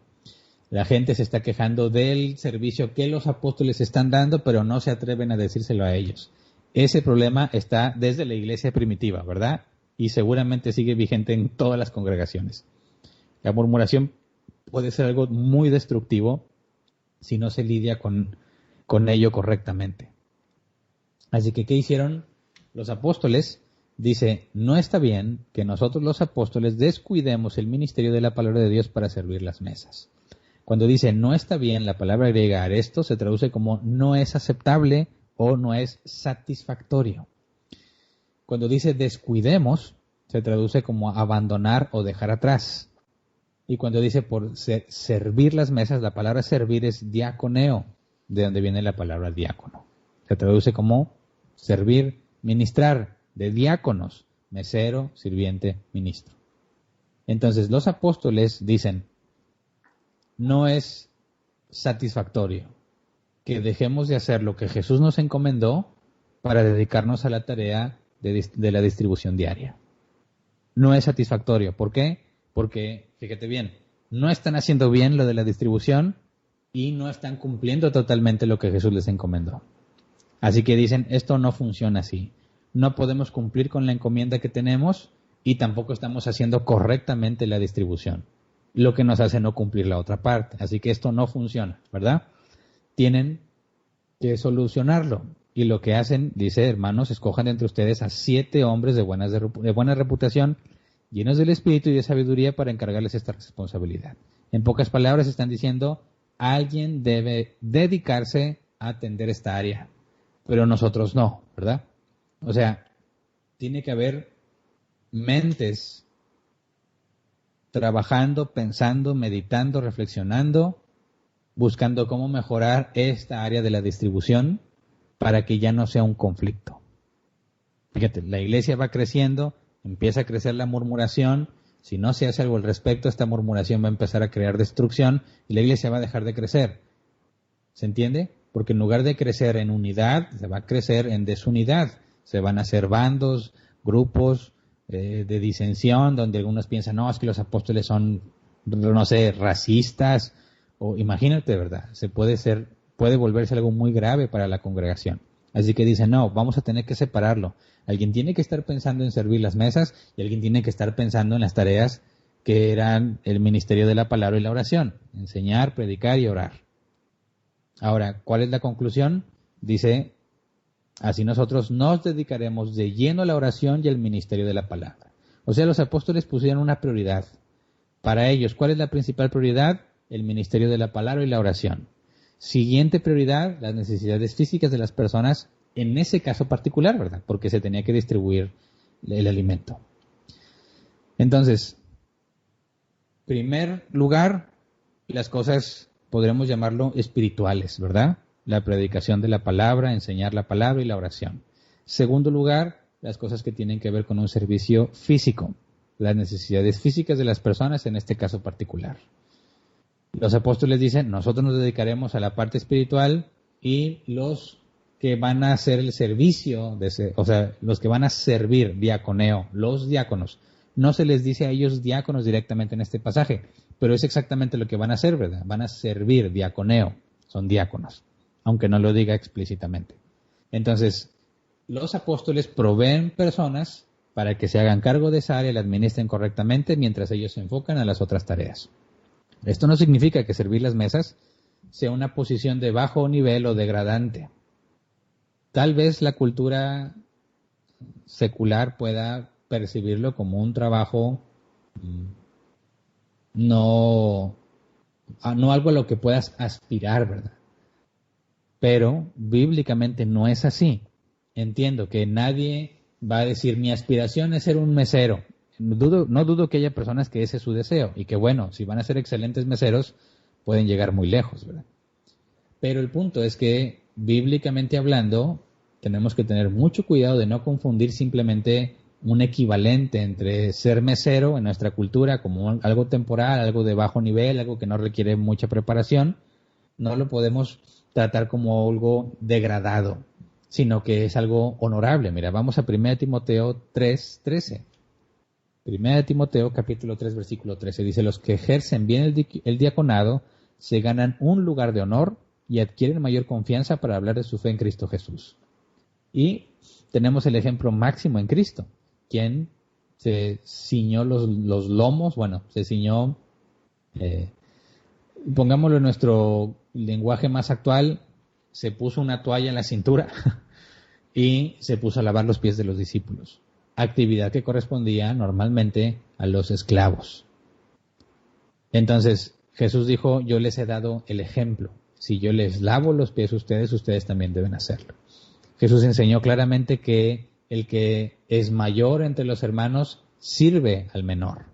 La gente se está quejando del servicio que los apóstoles están dando, pero no se atreven a decírselo a ellos. Ese problema está desde la iglesia primitiva, ¿verdad? Y seguramente sigue vigente en todas las congregaciones. La murmuración puede ser algo muy destructivo si no se lidia con ello correctamente. Así que, ¿qué hicieron los apóstoles? Dice, no está bien que nosotros los apóstoles descuidemos el ministerio de la palabra de Dios para servir las mesas. Cuando dice no está bien, la palabra griega aresto se traduce como no es aceptable o no es satisfactorio. Cuando dice descuidemos, se traduce como abandonar o dejar atrás. Y cuando dice por servir las mesas, la palabra servir es diaconeo, de donde viene la palabra diácono. Se traduce como servir, ministrar, de diáconos, mesero, sirviente, ministro. Entonces los apóstoles dicen, no es satisfactorio que dejemos de hacer lo que Jesús nos encomendó para dedicarnos a la tarea de la distribución diaria. No es satisfactorio. ¿Por qué? Porque, fíjate bien, no están haciendo bien lo de la distribución y no están cumpliendo totalmente lo que Jesús les encomendó. Así que dicen, esto no funciona así. No podemos cumplir con la encomienda que tenemos y tampoco estamos haciendo correctamente la distribución, lo que nos hace no cumplir la otra parte. Así que esto no funciona, ¿verdad? Tienen que solucionarlo. Y lo que hacen, dice, hermanos, escojan entre ustedes a 7 hombres de buena reputación, llenos del espíritu y de sabiduría para encargarles esta responsabilidad. En pocas palabras están diciendo, alguien debe dedicarse a atender esta área, pero nosotros no, ¿verdad? O sea, tiene que haber mentes trabajando, pensando, meditando, reflexionando, buscando cómo mejorar esta área de la distribución para que ya no sea un conflicto. Fíjate, la iglesia va creciendo, empieza a crecer la murmuración, si no se hace algo al respecto, esta murmuración va a empezar a crear destrucción y la iglesia va a dejar de crecer. ¿Se entiende? Porque en lugar de crecer en unidad, se va a crecer en desunidad. Se van a hacer bandos, grupos de disensión, donde algunos piensan, no, es que los apóstoles son, no sé, racistas, o imagínate, ¿verdad? Puede volverse algo muy grave para la congregación. Así que dicen, no, vamos a tener que separarlo. Alguien tiene que estar pensando en servir las mesas y alguien tiene que estar pensando en las tareas que eran el ministerio de la palabra y la oración, enseñar, predicar y orar. Ahora, ¿cuál es la conclusión? Dice, así nosotros nos dedicaremos de lleno a la oración y al ministerio de la palabra. O sea, los apóstoles pusieron una prioridad. Para ellos, ¿cuál es la principal prioridad? El ministerio de la palabra y la oración. Siguiente prioridad, las necesidades físicas de las personas, en ese caso particular, ¿verdad? Porque se tenía que distribuir el alimento. Entonces, primer lugar, las cosas, podremos llamarlo espirituales, ¿verdad? La predicación de la palabra, enseñar la palabra y la oración. Segundo lugar, las cosas que tienen que ver con un servicio físico, las necesidades físicas de las personas en este caso particular. Los apóstoles dicen, nosotros nos dedicaremos a la parte espiritual y los que van a hacer el servicio, los que van a servir, diaconeo, los diáconos. No se les dice a ellos diáconos directamente en este pasaje, pero es exactamente lo que van a hacer, ¿verdad? Van a servir, diaconeo, son diáconos, aunque no lo diga explícitamente. Entonces, los apóstoles proveen personas para que se hagan cargo de esa área y la administren correctamente mientras ellos se enfocan a las otras tareas. Esto no significa que servir las mesas sea una posición de bajo nivel o degradante. Tal vez la cultura secular pueda percibirlo como un trabajo no algo a lo que puedas aspirar, ¿verdad? Pero bíblicamente no es así. Entiendo que nadie va a decir mi aspiración es ser un mesero. No dudo que haya personas que ese es su deseo y que bueno, si van a ser excelentes meseros pueden llegar muy lejos, ¿verdad? Pero el punto es que bíblicamente hablando tenemos que tener mucho cuidado de no confundir simplemente un equivalente entre ser mesero en nuestra cultura como algo temporal, algo de bajo nivel, algo que no requiere mucha preparación. No lo podemos tratar como algo degradado, sino que es algo honorable. Mira, vamos a 1 Timoteo 3:13. 1 Timoteo capítulo 3 versículo 13 dice, los que ejercen bien el diaconado se ganan un lugar de honor y adquieren mayor confianza para hablar de su fe en Cristo Jesús. Y tenemos el ejemplo máximo en Cristo, quien se ciñó los lomos, se ciñó Pongámoslo en nuestro lenguaje más actual, se puso una toalla en la cintura y se puso a lavar los pies de los discípulos. Actividad que correspondía normalmente a los esclavos. Entonces Jesús dijo, yo les he dado el ejemplo. Si yo les lavo los pies a ustedes, ustedes también deben hacerlo. Jesús enseñó claramente que el que es mayor entre los hermanos sirve al menor.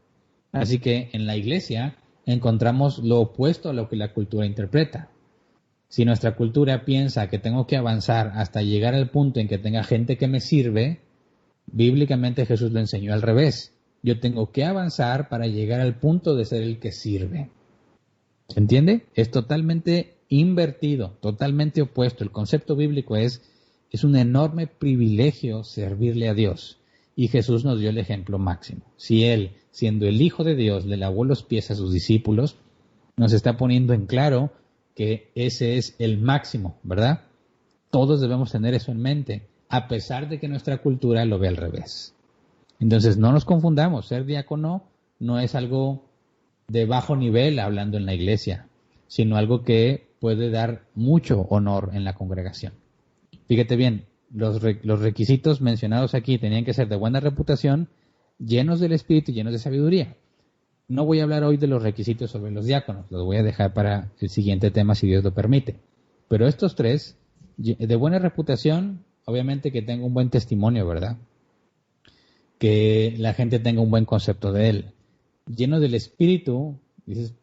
Así que en la iglesia encontramos lo opuesto a lo que la cultura interpreta. Si nuestra cultura piensa que tengo que avanzar hasta llegar al punto en que tenga gente que me sirve, bíblicamente Jesús lo enseñó al revés. Yo tengo que avanzar para llegar al punto de ser el que sirve. ¿Se entiende? Es totalmente invertido, totalmente opuesto. El concepto bíblico es un enorme privilegio servirle a Dios. Y Jesús nos dio el ejemplo máximo. Si Él, siendo el Hijo de Dios, le lavó los pies a sus discípulos, nos está poniendo en claro que ese es el máximo, ¿verdad? Todos debemos tener eso en mente, a pesar de que nuestra cultura lo ve al revés. Entonces, no nos confundamos. Ser diácono no es algo de bajo nivel hablando en la iglesia, sino algo que puede dar mucho honor en la congregación. Fíjate bien, los requisitos mencionados aquí tenían que ser de buena reputación, llenos del Espíritu y llenos de sabiduría. No voy a hablar hoy de los requisitos sobre los diáconos, los voy a dejar para el siguiente tema si Dios lo permite. Pero estos tres, de buena reputación, obviamente que tenga un buen testimonio, ¿verdad? Que la gente tenga un buen concepto de él. Lleno del Espíritu, dices,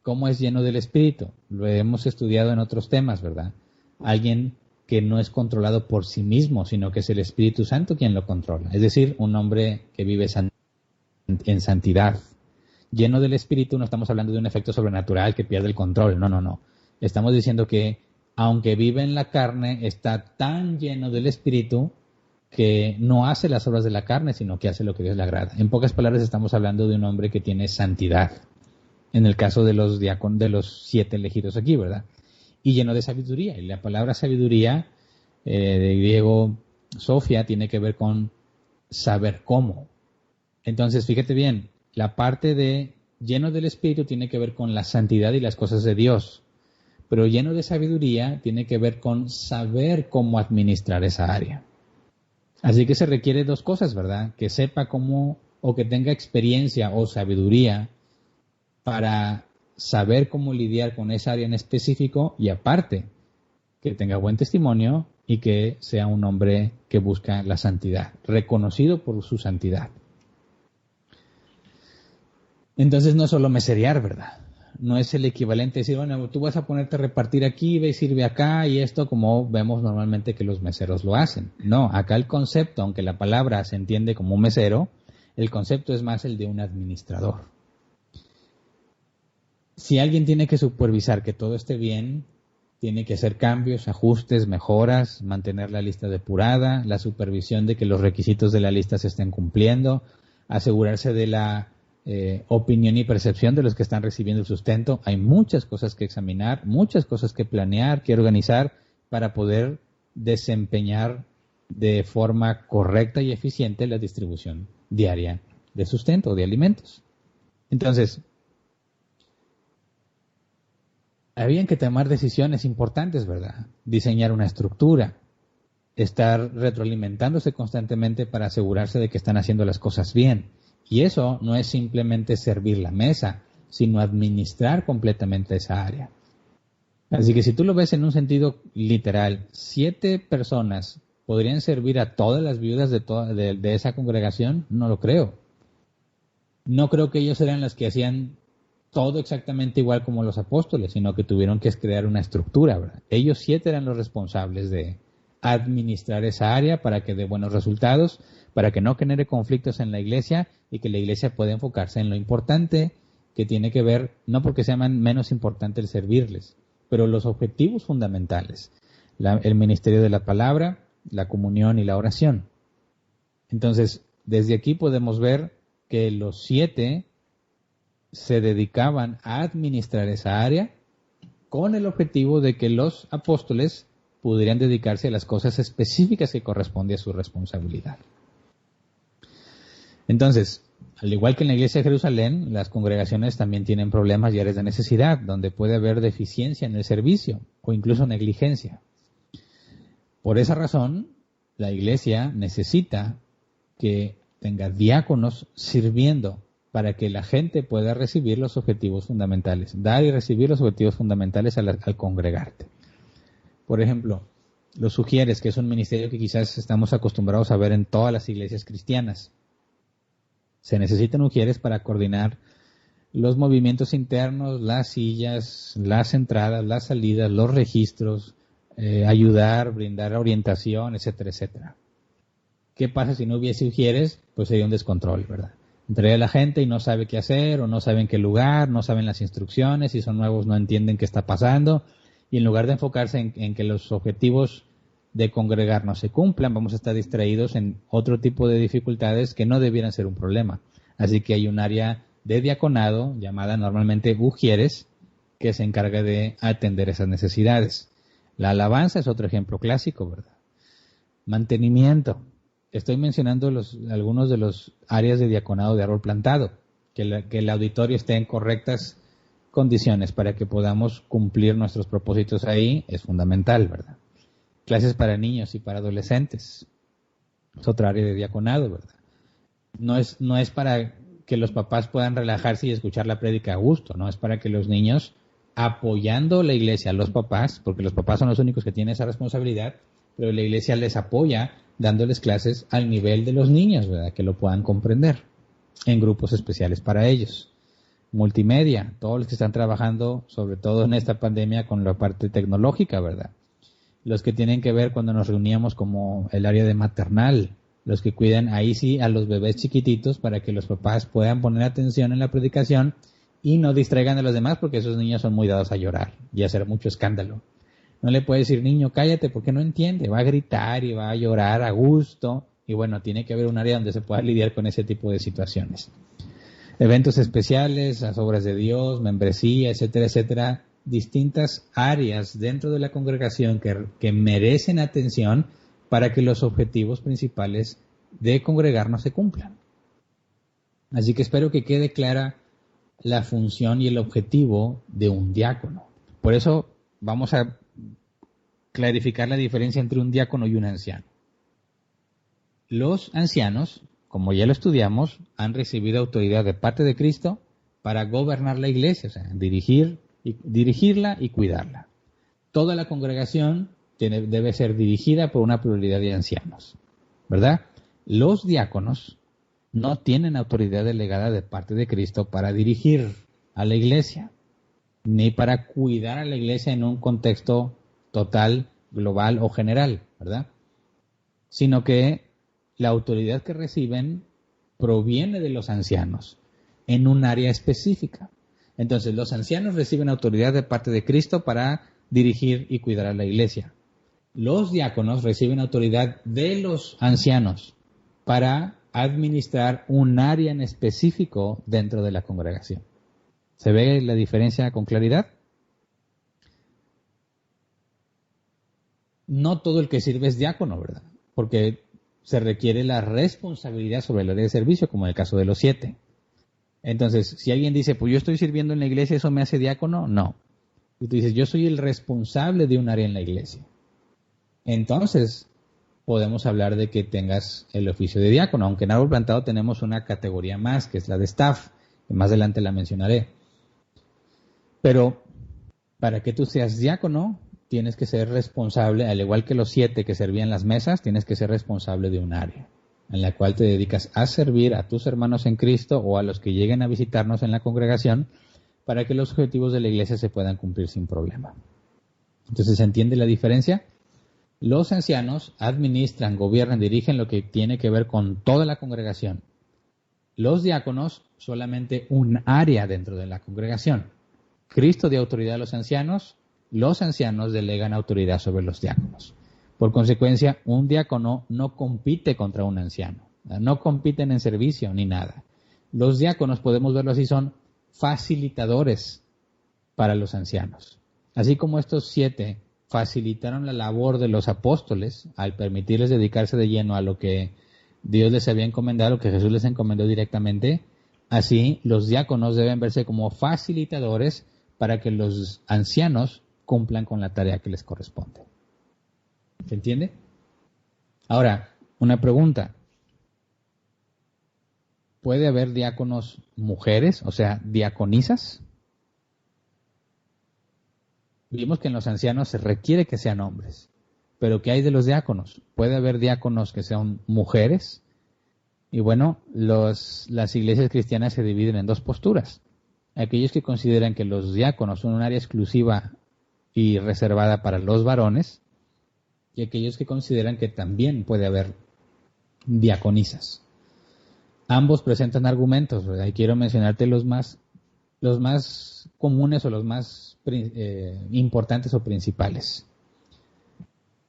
¿cómo es lleno del Espíritu? Lo hemos estudiado en otros temas, ¿verdad? Alguien que no es controlado por sí mismo, sino que es el Espíritu Santo quien lo controla. Es decir, un hombre que vive en santidad. Lleno del Espíritu no estamos hablando de un efecto sobrenatural que pierde el control. No. Estamos diciendo que aunque vive en la carne, está tan lleno del Espíritu que no hace las obras de la carne, sino que hace lo que Dios le agrada. En pocas palabras estamos hablando de un hombre que tiene santidad. En el caso de los diáconos, de los 7 elegidos aquí, ¿verdad? Y lleno de sabiduría. Y la palabra sabiduría, de griego Sofia, tiene que ver con saber cómo. Entonces, fíjate bien, la parte de lleno del Espíritu tiene que ver con la santidad y las cosas de Dios. Pero lleno de sabiduría tiene que ver con saber cómo administrar esa área. Así que se requiere 2 cosas, ¿verdad? Que sepa cómo, o que tenga experiencia o sabiduría para saber cómo lidiar con esa área en específico, y aparte, que tenga buen testimonio y que sea un hombre que busca la santidad, reconocido por su santidad. Entonces no es solo meserear, ¿verdad? No es el equivalente a decir, bueno, tú vas a ponerte a repartir aquí, ve y sirve acá, y esto como vemos normalmente que los meseros lo hacen. No, acá el concepto, aunque la palabra se entiende como un mesero, el concepto es más el de un administrador. Si alguien tiene que supervisar que todo esté bien, tiene que hacer cambios, ajustes, mejoras, mantener la lista depurada, la supervisión de que los requisitos de la lista se estén cumpliendo, asegurarse de la opinión y percepción de los que están recibiendo el sustento. Hay muchas cosas que examinar, muchas cosas que planear, que organizar para poder desempeñar de forma correcta y eficiente la distribución diaria de sustento, de alimentos. Entonces, habían que tomar decisiones importantes, ¿verdad? Diseñar una estructura, estar retroalimentándose constantemente para asegurarse de que están haciendo las cosas bien. Y eso no es simplemente servir la mesa, sino administrar completamente esa área. Así que si tú lo ves en un sentido literal, 7 personas podrían servir a todas las viudas de esa congregación, no lo creo. No creo que ellos eran los que hacían todo exactamente igual como los apóstoles, sino que tuvieron que crear una estructura, ¿verdad? Ellos 7 eran los responsables de administrar esa área para que dé buenos resultados, para que no genere conflictos en la iglesia y que la iglesia pueda enfocarse en lo importante que tiene que ver, no porque sea menos importante el servirles, pero los objetivos fundamentales, el ministerio de la palabra, la comunión y la oración. Entonces, desde aquí podemos ver que los 7 se dedicaban a administrar esa área con el objetivo de que los apóstoles pudieran dedicarse a las cosas específicas que corresponden a su responsabilidad. Entonces, Al igual que en la iglesia de Jerusalén, las congregaciones también tienen problemas y áreas de necesidad, donde puede haber deficiencia en el servicio o incluso negligencia. Por esa razón, la iglesia necesita que tenga diáconos sirviendo para que la gente pueda recibir los objetivos fundamentales, dar y recibir los objetivos fundamentales al congregarte. Por ejemplo, los ujieres, que es un ministerio que quizás estamos acostumbrados a ver en todas las iglesias cristianas. Se necesitan ujieres para coordinar los movimientos internos, las sillas, las entradas, las salidas, los registros, ayudar, brindar orientación, etcétera, etcétera. ¿Qué pasa si no hubiese ujieres? Pues sería un descontrol, ¿verdad? Entraría la gente y no sabe qué hacer, o no sabe en qué lugar, no saben las instrucciones, si son nuevos no entienden qué está pasando, y en lugar de enfocarse en que los objetivos de congregarnos se cumplan, vamos a estar distraídos en otro tipo de dificultades que no debieran ser un problema. Así que hay un área de diaconado, llamada normalmente ujieres, que se encarga de atender esas necesidades. La alabanza es otro ejemplo clásico, ¿verdad? Mantenimiento. Estoy mencionando algunos de los áreas de diaconado de árbol plantado, que el auditorio esté en correctas condiciones para que podamos cumplir nuestros propósitos ahí, es fundamental, ¿verdad? Clases para niños y para adolescentes, es otra área de diaconado, ¿verdad? No es para que los papás puedan relajarse y escuchar la prédica a gusto, no es para que los niños, apoyando la iglesia a los papás, porque los papás son los únicos que tienen esa responsabilidad, pero la iglesia les apoya dándoles clases al nivel de los niños, ¿verdad? Que lo puedan comprender en grupos especiales para ellos. Multimedia, todos los que están trabajando, sobre todo en esta pandemia, con la parte tecnológica, ¿verdad? Los que tienen que ver cuando nos reuníamos como el área de maternal, los que cuidan ahí sí a los bebés chiquititos para que los papás puedan poner atención en la predicación y no distraigan a los demás porque esos niños son muy dados a llorar y a hacer mucho escándalo. No le puede decir, niño, cállate porque no entiende, va a gritar y va a llorar a gusto y bueno, tiene que haber un área donde se pueda lidiar con ese tipo de situaciones. Eventos especiales, las obras de Dios, membresía, etcétera, etcétera, distintas áreas dentro de la congregación que merecen atención para que los objetivos principales de congregarnos se cumplan. Así que espero que quede clara la función y el objetivo de un diácono. Por eso vamos a clarificar la diferencia entre un diácono y un anciano. Los ancianos, como ya lo estudiamos, han recibido autoridad de parte de Cristo para gobernar la iglesia, o sea, dirigirla y cuidarla. Toda la congregación debe ser dirigida por una pluralidad de ancianos, ¿verdad? Los diáconos no tienen autoridad delegada de parte de Cristo para dirigir a la iglesia, ni para cuidar a la iglesia en un contexto total, global o general, ¿verdad? Sino que la autoridad que reciben proviene de los ancianos en un área específica. Entonces, los ancianos reciben autoridad de parte de Cristo para dirigir y cuidar a la iglesia. Los diáconos reciben autoridad de los ancianos para administrar un área en específico dentro de la congregación. ¿Se ve la diferencia con claridad? No todo el que sirve es diácono, ¿verdad? Porque se requiere la responsabilidad sobre el área de servicio, como en el caso de los 7. Entonces, si alguien dice, pues yo estoy sirviendo en la iglesia, ¿eso me hace diácono? No. Y tú dices, yo soy el responsable de un área en la iglesia. Entonces, podemos hablar de que tengas el oficio de diácono, aunque en Árbol Plantado tenemos una categoría más, que es la de staff, que más adelante la mencionaré. Pero, para que tú seas diácono, tienes que ser responsable, al igual que los 7 que servían las mesas, tienes que ser responsable de un área en la cual te dedicas a servir a tus hermanos en Cristo o a los que lleguen a visitarnos en la congregación para que los objetivos de la iglesia se puedan cumplir sin problema. Entonces, ¿se entiende la diferencia? Los ancianos administran, gobiernan, dirigen lo que tiene que ver con toda la congregación. Los diáconos, solamente un área dentro de la congregación. Cristo dio autoridad a los ancianos delegan autoridad sobre los diáconos. Por consecuencia, un diácono no compite contra un anciano, no compiten en servicio ni nada. Los diáconos, podemos verlo así, son facilitadores para los ancianos. Así como estos 7 facilitaron la labor de los apóstoles al permitirles dedicarse de lleno a lo que Dios les había encomendado, lo que Jesús les encomendó directamente, Así, los diáconos deben verse como facilitadores para que los ancianos cumplan con la tarea que les corresponde. ¿Se entiende? Ahora, una pregunta. ¿Puede haber diáconos mujeres, o sea, diaconisas? Vimos que en los ancianos se requiere que sean hombres. Pero ¿qué hay de los diáconos? ¿Puede haber diáconos que sean mujeres? Y bueno, las iglesias cristianas se dividen en dos posturas. Aquellos que consideran que los diáconos son un área exclusiva y reservada para los varones, y aquellos que consideran que también puede haber diaconisas. Ambos presentan argumentos, ¿verdad? Y quiero mencionarte los más comunes o los más importantes o principales.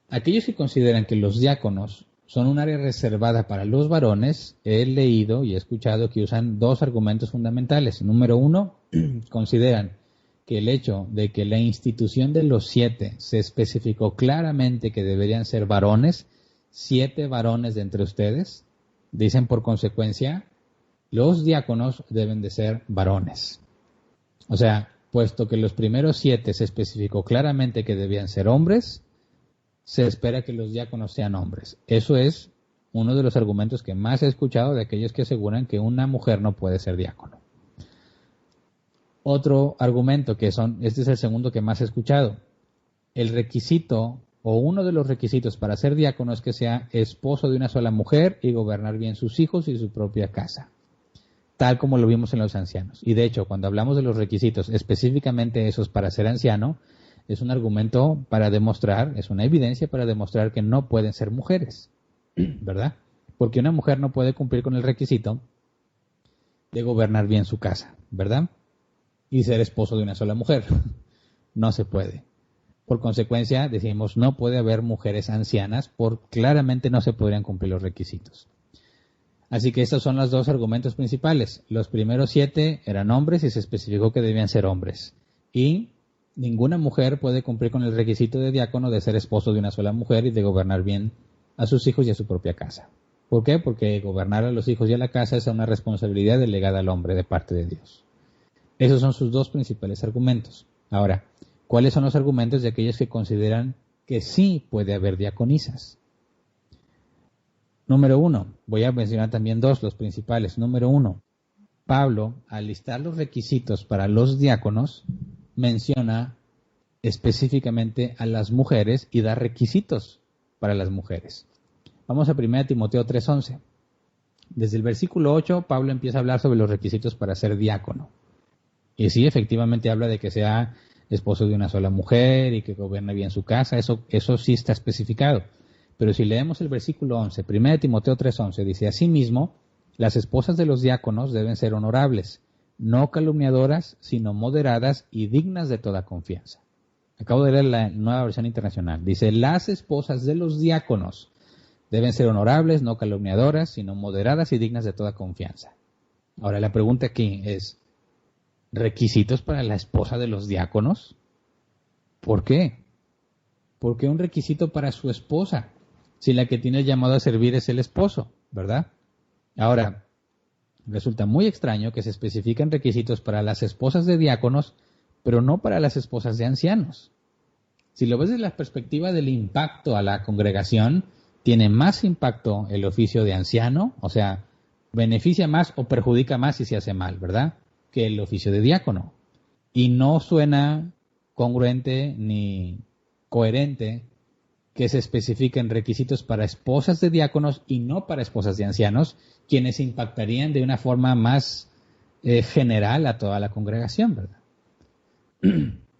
Aquellos que consideran que los diáconos son un área reservada para los varones, he leído y he escuchado que usan dos argumentos fundamentales. Número uno, consideran que el hecho de que la institución de los 7 se especificó claramente que deberían ser varones, 7 varones de entre ustedes, dicen por consecuencia, los diáconos deben de ser varones. O sea, puesto que los primeros 7 se especificó claramente que debían ser hombres, se espera que los diáconos sean hombres. Eso es uno de los argumentos que más he escuchado de aquellos que aseguran que una mujer no puede ser diácono. Otro argumento este es el segundo que más he escuchado. El requisito o uno de los requisitos para ser diácono es que sea esposo de una sola mujer y gobernar bien sus hijos y su propia casa, tal como lo vimos en los ancianos. Y de hecho, cuando hablamos de los requisitos, específicamente esos para ser anciano, es un argumento para demostrar, es una evidencia para demostrar que no pueden ser mujeres, ¿verdad? Porque una mujer no puede cumplir con el requisito de gobernar bien su casa, ¿verdad? Y ser esposo de una sola mujer. No se puede. Por consecuencia, decimos, no puede haber mujeres ancianas, claramente no se podrían cumplir los requisitos. Así que estos son los dos argumentos principales. Los primeros 7 eran hombres y se especificó que debían ser hombres. Y ninguna mujer puede cumplir con el requisito de diácono de ser esposo de una sola mujer y de gobernar bien a sus hijos y a su propia casa. ¿Por qué? Porque gobernar a los hijos y a la casa es una responsabilidad delegada al hombre de parte de Dios. Esos son sus dos principales argumentos. Ahora, ¿cuáles son los argumentos de aquellos que consideran que sí puede haber diaconisas? Número 1, voy a mencionar también dos, los principales. Número 1, Pablo, al listar los requisitos para los diáconos, menciona específicamente a las mujeres y da requisitos para las mujeres. Vamos a 1 Timoteo 3:11. Desde el versículo 8, Pablo empieza a hablar sobre los requisitos para ser diácono. Y sí, efectivamente habla de que sea esposo de una sola mujer y que gobierne bien su casa, eso sí está especificado. Pero si leemos el versículo 11, 1 Timoteo 3:11, dice, asimismo, las esposas de los diáconos deben ser honorables, no calumniadoras, sino moderadas y dignas de toda confianza. Acabo de leer la Nueva Versión Internacional. Dice, las esposas de los diáconos deben ser honorables, no calumniadoras, sino moderadas y dignas de toda confianza. Ahora, la pregunta aquí es, ¿requisitos para la esposa de los diáconos? ¿Por qué? ¿Por qué un requisito para su esposa? Si la que tiene el llamado a servir es el esposo, ¿verdad? Ahora, resulta muy extraño que se especifiquen requisitos para las esposas de diáconos, pero no para las esposas de ancianos. Si lo ves desde la perspectiva del impacto a la congregación, tiene más impacto el oficio de anciano, o sea, beneficia más o perjudica más si se hace mal, ¿verdad?, que el oficio de diácono. Y no suena congruente ni coherente que se especifiquen requisitos para esposas de diáconos y no para esposas de ancianos, quienes impactarían de una forma más general a toda la congregación, ¿verdad?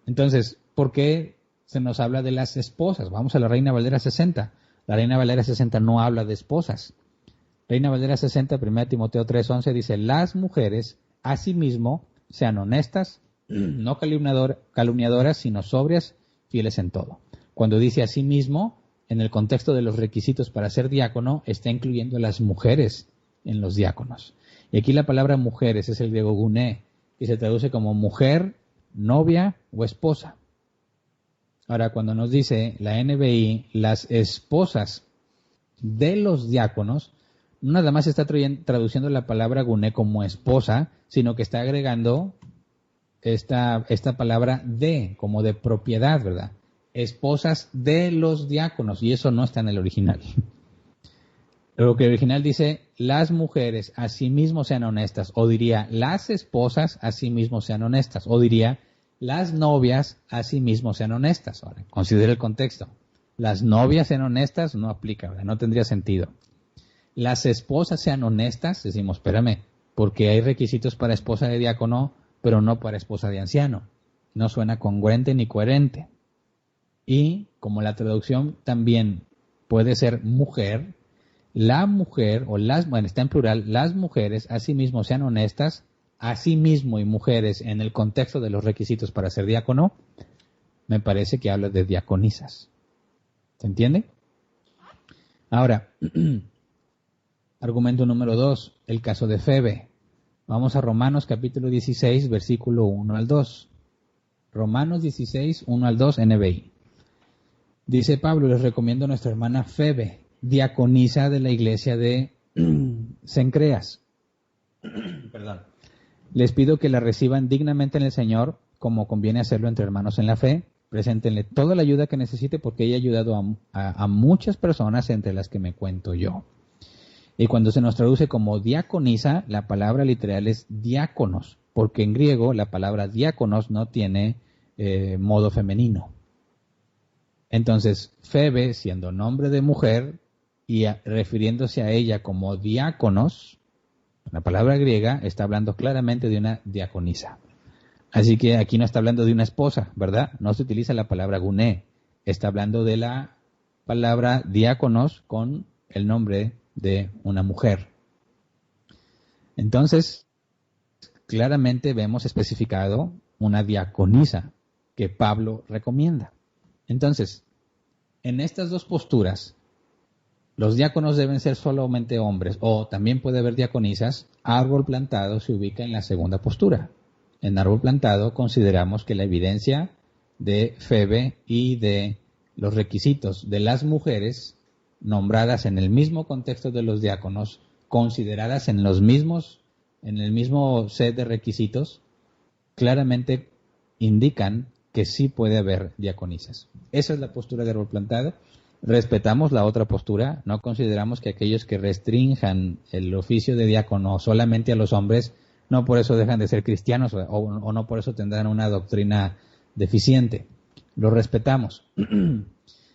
Entonces, ¿por qué se nos habla de las esposas? Vamos a la Reina Valera 60. La Reina Valera 60 no habla de esposas. Reina Valera 60, 1 Timoteo 3:11 dice, las mujeres asimismo sean honestas, no calumniadoras, sino sobrias, fieles en todo. Cuando dice asimismo, en el contexto de los requisitos para ser diácono, está incluyendo a las mujeres en los diáconos. Y aquí la palabra mujeres es el griego guné, que se traduce como mujer, novia o esposa. Ahora, cuando nos dice la NBI, las esposas de los diáconos, no nada más está traduciendo la palabra guné como esposa, sino que está agregando esta palabra de, como de propiedad, ¿verdad? Esposas de los diáconos, y eso no está en el original. Lo que el original dice, las mujeres asimismo sean honestas, o diría, las esposas asimismo sean honestas, o diría, las novias asimismo sean honestas. Ahora, considere el contexto. Las novias sean honestas no aplica, ¿verdad? No tendría sentido. Las esposas sean honestas, decimos, espérame, porque hay requisitos para esposa de diácono, pero no para esposa de anciano. No suena congruente ni coherente. Y como la traducción también puede ser mujer, la mujer, bueno, está en plural, las mujeres asimismo sean honestas, asimismo y mujeres en el contexto de los requisitos para ser diácono, me parece que habla de diaconisas. ¿Se entiende? Ahora, argumento número 2, el caso de Febe. Vamos a Romanos capítulo 16, versículo 1 al 2. Romanos 16, 1 al 2, NBI. Dice Pablo, les recomiendo a nuestra hermana Febe, diaconisa de la iglesia de Cencreas. Perdón. Les pido que la reciban dignamente en el Señor, como conviene hacerlo entre hermanos en la fe. Preséntenle toda la ayuda que necesite porque ella ha ayudado a muchas personas, entre las que me cuento yo. Y cuando se nos traduce como diaconisa, la palabra literal es diáconos, porque en griego la palabra diáconos no tiene modo femenino. Entonces, Febe, siendo nombre de mujer y refiriéndose a ella como diáconos, la palabra griega está hablando claramente de una diaconisa. Así que aquí no está hablando de una esposa, ¿verdad? No se utiliza la palabra guné. Está hablando de la palabra diáconos con el nombre de una mujer. Entonces, claramente vemos especificado una diaconisa que Pablo recomienda. Entonces, en estas dos posturas, los diáconos deben ser solamente hombres, o también puede haber diaconisas. Árbol plantado se ubica en la segunda postura. En árbol plantado consideramos que la evidencia de Febe y de los requisitos de las mujeres nombradas en el mismo contexto de los diáconos, consideradas en el mismo set de requisitos, claramente indican que sí puede haber diaconisas. Esa es la postura de árbol plantado. Respetamos la otra postura, no consideramos que aquellos que restrinjan el oficio de diácono solamente a los hombres, no por eso dejan de ser cristianos o no por eso tendrán una doctrina deficiente. Lo respetamos,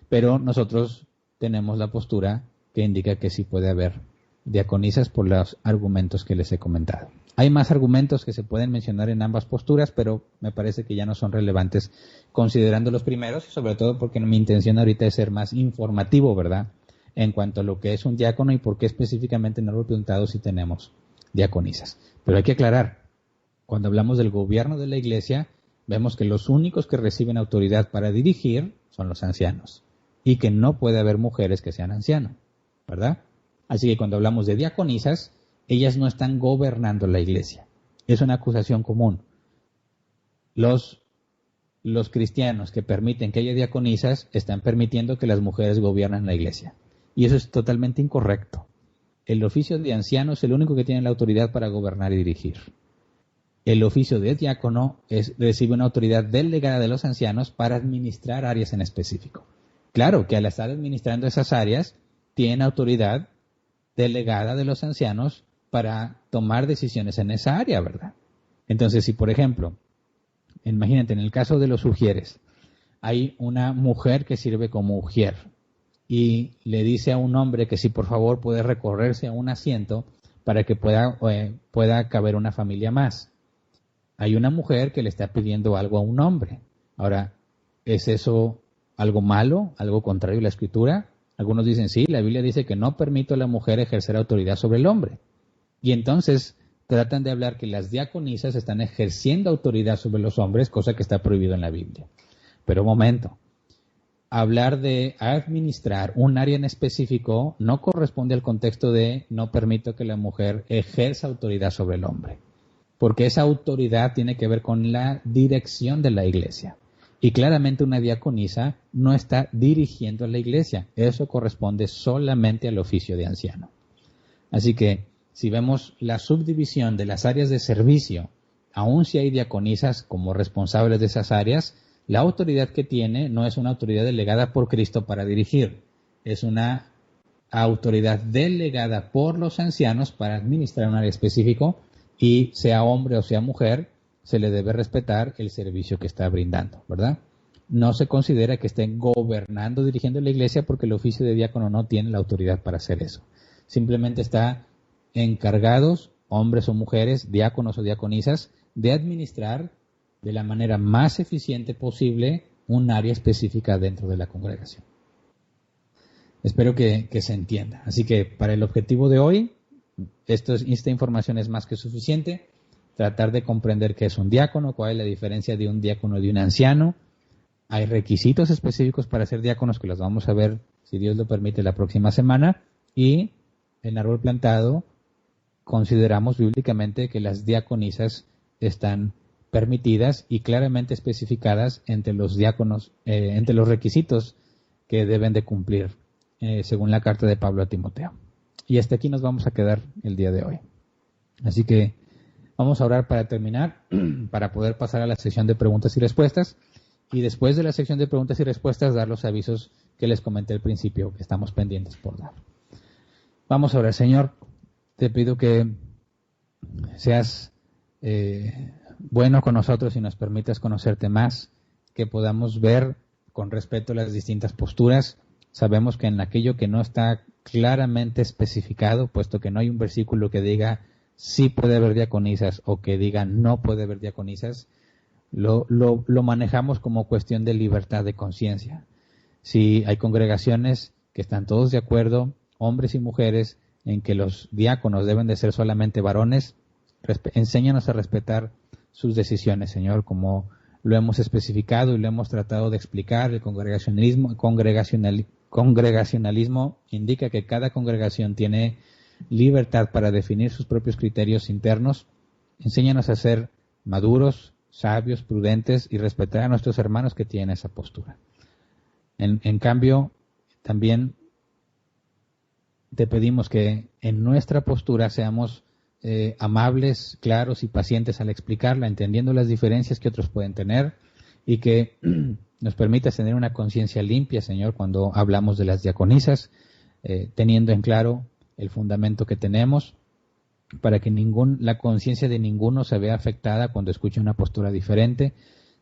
pero nosotros tenemos la postura que indica que sí puede haber diaconisas por los argumentos que les he comentado. Hay más argumentos que se pueden mencionar en ambas posturas, pero me parece que ya no son relevantes considerando los primeros, sobre todo porque mi intención ahorita es ser más informativo, ¿verdad? En cuanto a lo que es un diácono y por qué específicamente en árbol plantado sí tenemos diaconisas. Pero hay que aclarar, cuando hablamos del gobierno de la iglesia, vemos que los únicos que reciben autoridad para dirigir son los ancianos y que no puede haber mujeres que sean ancianos, ¿verdad? Así que cuando hablamos de diaconisas, ellas no están gobernando la iglesia. Es una acusación común. Los cristianos que permiten que haya diaconisas están permitiendo que las mujeres gobiernen la iglesia. Y eso es totalmente incorrecto. El oficio de anciano es el único que tiene la autoridad para gobernar y dirigir. El oficio de diácono recibe una autoridad delegada de los ancianos para administrar áreas en específico. Claro que al estar administrando esas áreas, tienen autoridad delegada de los ancianos para tomar decisiones en esa área, ¿verdad? Entonces, si por ejemplo, imagínate, en el caso de los ujieres, hay una mujer que sirve como ujier y le dice a un hombre que si por favor puede recorrerse a un asiento para que pueda caber una familia más. Hay una mujer que le está pidiendo algo a un hombre. Ahora, ¿es eso algo malo, algo contrario a la Escritura? Algunos dicen sí, la Biblia dice que no permite a la mujer ejercer autoridad sobre el hombre. Y entonces tratan de hablar que las diaconisas están ejerciendo autoridad sobre los hombres, cosa que está prohibido en la Biblia. Pero un momento, hablar de administrar un área en específico no corresponde al contexto de no permito que la mujer ejerza autoridad sobre el hombre, porque esa autoridad tiene que ver con la dirección de la iglesia. Y claramente una diaconisa no está dirigiendo a la iglesia, eso corresponde solamente al oficio de anciano. Así que si vemos la subdivisión de las áreas de servicio, aun si hay diaconisas como responsables de esas áreas, la autoridad que tiene no es una autoridad delegada por Cristo para dirigir, es una autoridad delegada por los ancianos para administrar un área específico, y sea hombre o sea mujer, se le debe respetar el servicio que está brindando, ¿verdad? No se considera que estén gobernando, dirigiendo la iglesia, porque el oficio de diácono no tiene la autoridad para hacer eso. Simplemente está encargados, hombres o mujeres, diáconos o diaconisas, de administrar de la manera más eficiente posible un área específica dentro de la congregación. Espero que se entienda. Así que para el objetivo de hoy, esta información es más que suficiente. Tratar de comprender qué es un diácono, cuál es la diferencia de un diácono y de un anciano. Hay requisitos específicos para ser diáconos que los vamos a ver, si Dios lo permite, la próxima semana. Y en Árbol Plantado consideramos bíblicamente que las diaconisas están permitidas y claramente especificadas entre los diáconos, entre los requisitos que deben de cumplir, según la carta de Pablo a Timoteo. Y hasta aquí nos vamos a quedar el día de hoy. Así que vamos a orar para terminar, para poder pasar a la sección de preguntas y respuestas. Y después de la sección de preguntas y respuestas, dar los avisos que les comenté al principio, que estamos pendientes por dar. Vamos a orar. Señor, te pido que seas bueno con nosotros y nos permitas conocerte más, que podamos ver con respeto las distintas posturas. Sabemos que en aquello que no está claramente especificado, puesto que no hay un versículo que diga sí puede haber diaconisas o que diga no puede haber diaconisas, lo manejamos como cuestión de libertad de conciencia. Si hay congregaciones que están todos de acuerdo, hombres y mujeres, en que los diáconos deben de ser solamente varones, enséñanos a respetar sus decisiones, Señor, como lo hemos especificado y lo hemos tratado de explicar. El congregacionalismo indica que cada congregación tiene libertad para definir sus propios criterios internos. Enséñanos a ser maduros, sabios, prudentes y respetar a nuestros hermanos que tienen esa postura. En cambio, también te pedimos que en nuestra postura seamos amables, claros y pacientes al explicarla, entendiendo las diferencias que otros pueden tener, y que nos permitas tener una conciencia limpia, Señor, cuando hablamos de las diaconisas, teniendo en claro el fundamento que tenemos, para que la conciencia de ninguno se vea afectada cuando escuche una postura diferente.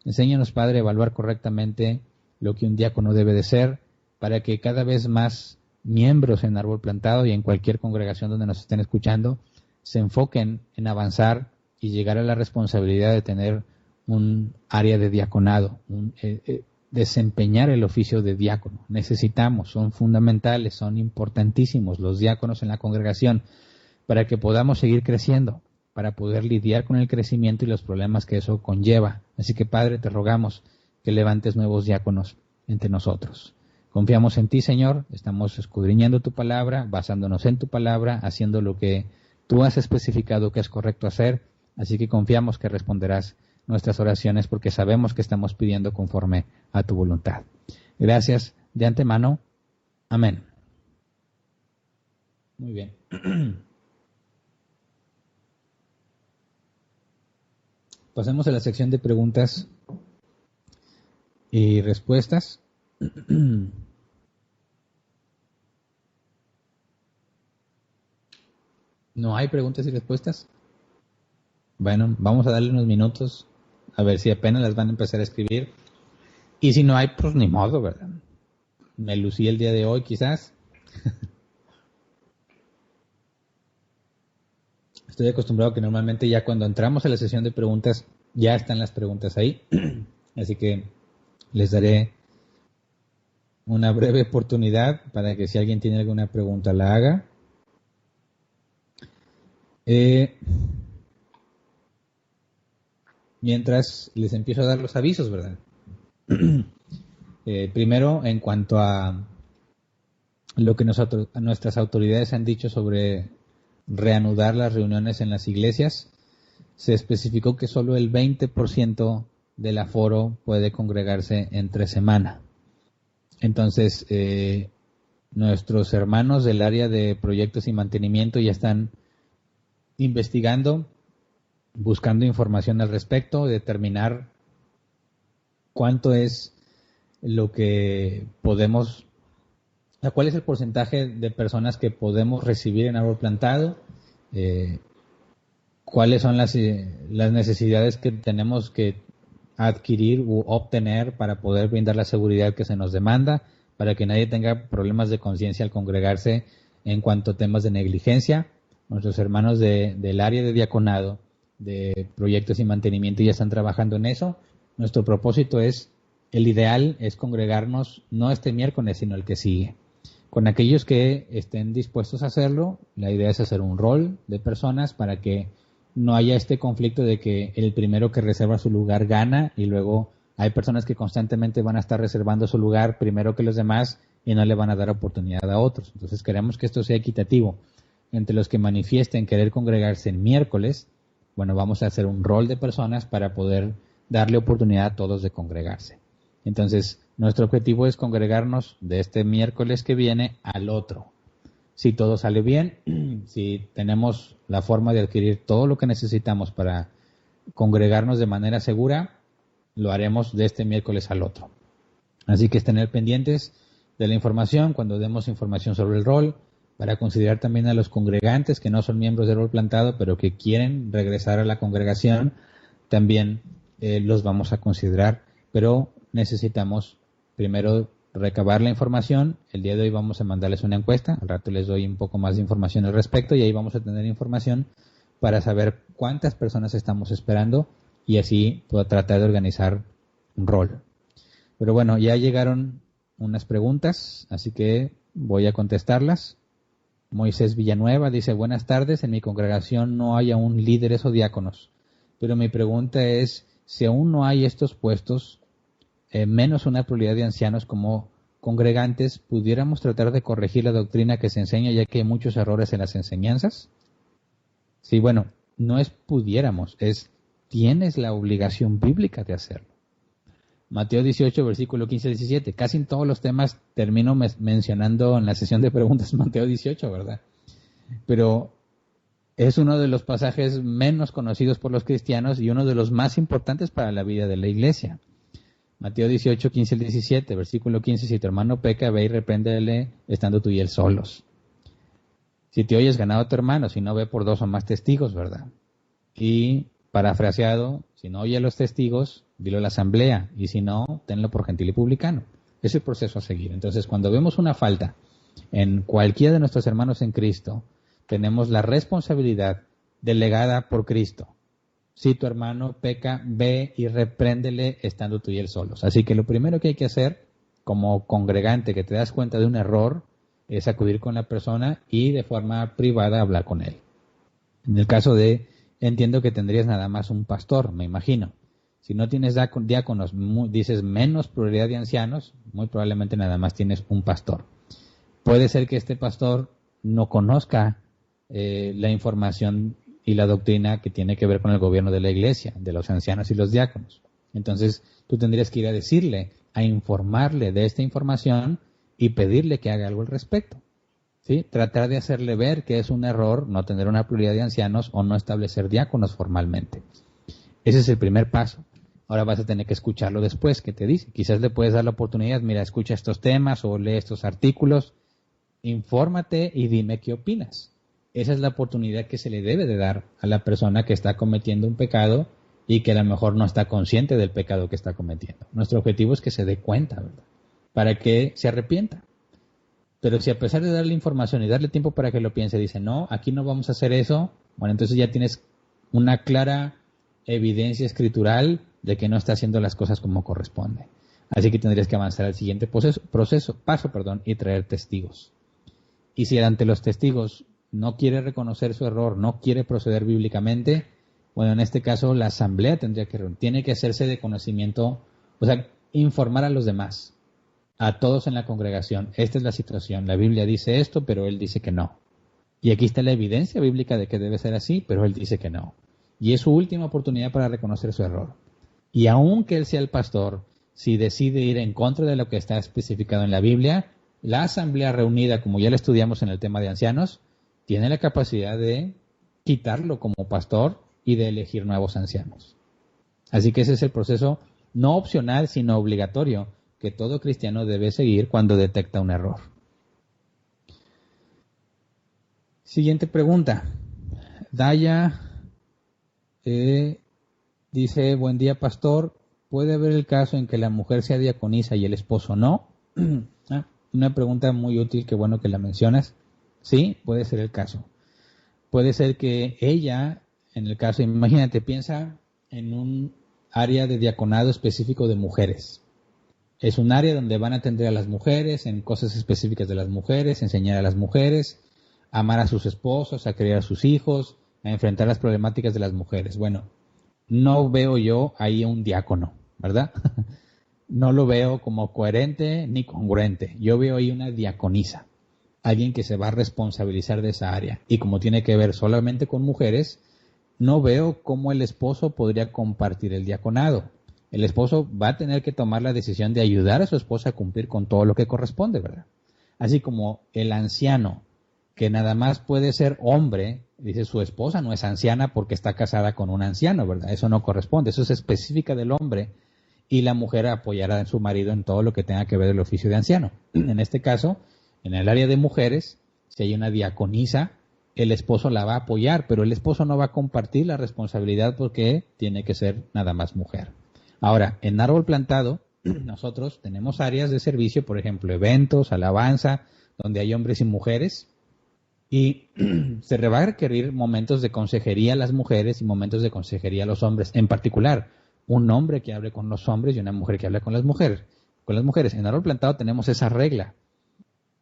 Enséñanos, Padre, a evaluar correctamente lo que un diácono debe de ser, para que cada vez más miembros en Árbol Plantado y en cualquier congregación donde nos estén escuchando se enfoquen en avanzar y llegar a la responsabilidad de tener un área de diaconado, desempeñar el oficio de diácono. Son fundamentales, son importantísimos los diáconos en la congregación para que podamos seguir creciendo, para poder lidiar con el crecimiento y los problemas que eso conlleva. Así que, Padre, te rogamos que levantes nuevos diáconos entre nosotros. Confiamos en ti, Señor, estamos escudriñando tu palabra, basándonos en tu palabra, haciendo lo que tú has especificado que es correcto hacer, así que confiamos que responderás nuestras oraciones porque sabemos que estamos pidiendo conforme a tu voluntad. Gracias de antemano. Amén. Muy bien. Pasemos a la sección de preguntas y respuestas. ¿No hay preguntas y respuestas? Bueno, vamos a darle unos minutos a ver si apenas las van a empezar a escribir. Y si no hay, pues ni modo, ¿verdad? Me lucí el día de hoy, quizás. Estoy acostumbrado que normalmente ya cuando entramos a la sesión de preguntas ya están las preguntas ahí. Así que les daré una breve oportunidad para que si alguien tiene alguna pregunta la haga. Mientras les empiezo a dar los avisos, ¿verdad? Primero, en cuanto a lo que nuestras autoridades han dicho sobre reanudar las reuniones en las iglesias, se especificó que solo el 20% del aforo puede congregarse entre semana. Entonces, nuestros hermanos del área de proyectos y mantenimiento ya están investigando, buscando información al respecto, determinar cuánto es lo que podemos, cuál es el porcentaje de personas que podemos recibir en árbol plantado, cuáles son las necesidades que tenemos que adquirir u obtener para poder brindar la seguridad que se nos demanda, para que nadie tenga problemas de conciencia al congregarse en cuanto a temas de negligencia. Nuestros hermanos del área de diaconado, de proyectos y mantenimiento ya están trabajando en eso. Nuestro propósito es, el ideal es congregarnos no este miércoles, sino el que sigue. Con aquellos que estén dispuestos a hacerlo, la idea es hacer un rol de personas para que no haya este conflicto de que el primero que reserva su lugar gana y luego hay personas que constantemente van a estar reservando su lugar primero que los demás y no le van a dar oportunidad a otros. Entonces queremos que esto sea equitativo. Entre los que manifiesten querer congregarse en miércoles, bueno, vamos a hacer un rol de personas para poder darle oportunidad a todos de congregarse. Entonces, nuestro objetivo es congregarnos de este miércoles que viene al otro. Si todo sale bien, si tenemos la forma de adquirir todo lo que necesitamos para congregarnos de manera segura, lo haremos de este miércoles al otro. Así que estén pendientes de la información cuando demos información sobre el rol, para considerar también a los congregantes que no son miembros del rol plantado, pero que quieren regresar a la congregación, también los vamos a considerar, pero necesitamos primero recabar la información. El día de hoy vamos a mandarles una encuesta, al rato les doy un poco más de información al respecto y ahí vamos a tener información para saber cuántas personas estamos esperando y así puedo tratar de organizar un rol. Pero bueno, ya llegaron unas preguntas, así que voy a contestarlas. Moisés Villanueva dice: buenas tardes, en mi congregación no hay aún líderes o diáconos, pero mi pregunta es, si aún no hay estos puestos, menos una pluralidad de ancianos como congregantes, ¿pudiéramos tratar de corregir la doctrina que se enseña, ya que hay muchos errores en las enseñanzas? Sí, bueno, no es pudiéramos, es tienes la obligación bíblica de hacerlo. Mateo 18, versículo 15-17. Casi en todos los temas termino mencionando en la sesión de preguntas Mateo 18, ¿verdad? Pero es uno de los pasajes menos conocidos por los cristianos y uno de los más importantes para la vida de la iglesia. Mateo 18, 15-17, versículo 15. Si tu hermano peca, ve y repréndele estando tú y él solos. Si te oyes ganado a tu hermano, si no, ve por 2 o más testigos, ¿verdad? Y parafraseado, si no oye a los testigos, dilo a la asamblea, y si no, tenlo por gentil y publicano. Es el proceso a seguir. Entonces, cuando vemos una falta en cualquiera de nuestros hermanos en Cristo, tenemos la responsabilidad delegada por Cristo. Si tu hermano peca, ve y repréndele estando tú y él solos. Así que lo primero que hay que hacer, como congregante que te das cuenta de un error, es acudir con la persona y de forma privada hablar con él. En el caso de, entiendo que tendrías nada más un pastor, me imagino. Si no tienes diáconos, dices menos pluralidad de ancianos, muy probablemente nada más tienes un pastor. Puede ser que este pastor no conozca la información y la doctrina que tiene que ver con el gobierno de la iglesia, de los ancianos y los diáconos. Entonces, tú tendrías que ir a decirle, a informarle de esta información y pedirle que haga algo al respecto. ¿Sí? Tratar de hacerle ver que es un error no tener una pluralidad de ancianos o no establecer diáconos formalmente. Ese es el primer paso. Ahora vas a tener que escucharlo después, ¿qué te dice? Quizás le puedes dar la oportunidad, mira, escucha estos temas o lee estos artículos, infórmate y dime qué opinas. Esa es la oportunidad que se le debe de dar a la persona que está cometiendo un pecado y que a lo mejor no está consciente del pecado que está cometiendo. Nuestro objetivo es que se dé cuenta, ¿verdad? Para que se arrepienta. Pero si a pesar de darle información y darle tiempo para que lo piense, dice, no, aquí no vamos a hacer eso, bueno, entonces ya tienes una clara evidencia escritural de que no está haciendo las cosas como corresponde. Así que tendrías que avanzar al siguiente paso, y traer testigos. Y si ante los testigos no quiere reconocer su error, no quiere proceder bíblicamente, bueno, en este caso la asamblea tiene que hacerse de conocimiento, o sea, informar a los demás, a todos en la congregación. Esta es la situación, la Biblia dice esto, pero él dice que no. Y aquí está la evidencia bíblica de que debe ser así, pero él dice que no. Y es su última oportunidad para reconocer su error. Y aunque él sea el pastor, si decide ir en contra de lo que está especificado en la Biblia, La asamblea reunida, como ya lo estudiamos en el tema de ancianos, tiene la capacidad de quitarlo como pastor y de elegir nuevos ancianos. Así que ese es el proceso no opcional, sino obligatorio, que todo cristiano debe seguir cuando detecta un error. Siguiente pregunta. Daya dice, buen día pastor, ¿puede haber el caso en que la mujer sea diaconisa y el esposo no? Una pregunta muy útil, qué bueno que la mencionas. Sí, puede ser el caso. Puede ser que ella, en el caso, imagínate, piensa en un área de diaconado específico de mujeres. Es un área donde van a atender a las mujeres, en cosas específicas de las mujeres, enseñar a las mujeres, amar a sus esposos, a criar a sus hijos, a enfrentar las problemáticas de las mujeres. Bueno, no veo yo ahí un diácono, ¿verdad? No lo veo como coherente ni congruente. Yo veo ahí una diaconisa, alguien que se va a responsabilizar de esa área. Y como tiene que ver solamente con mujeres, no veo cómo el esposo podría compartir el diaconado. El esposo va a tener que tomar la decisión de ayudar a su esposa a cumplir con todo lo que corresponde, ¿verdad? Así como el anciano, que nada más puede ser hombre, dice su esposa no es anciana porque está casada con un anciano, ¿verdad? Eso no corresponde, eso es específica del hombre y la mujer apoyará a su marido en todo lo que tenga que ver el oficio de anciano. En este caso, en el área de mujeres, si hay una diaconisa, el esposo la va a apoyar, pero el esposo no va a compartir la responsabilidad porque tiene que ser nada más mujer. Ahora, en Árbol Plantado, nosotros tenemos áreas de servicio, por ejemplo, eventos, alabanza, donde hay hombres y mujeres, y se va a requerir momentos de consejería a las mujeres y momentos de consejería a los hombres. En particular, un hombre que hable con los hombres y una mujer que hable con las mujeres. Con las mujeres. En Árbol Plantado tenemos esa regla.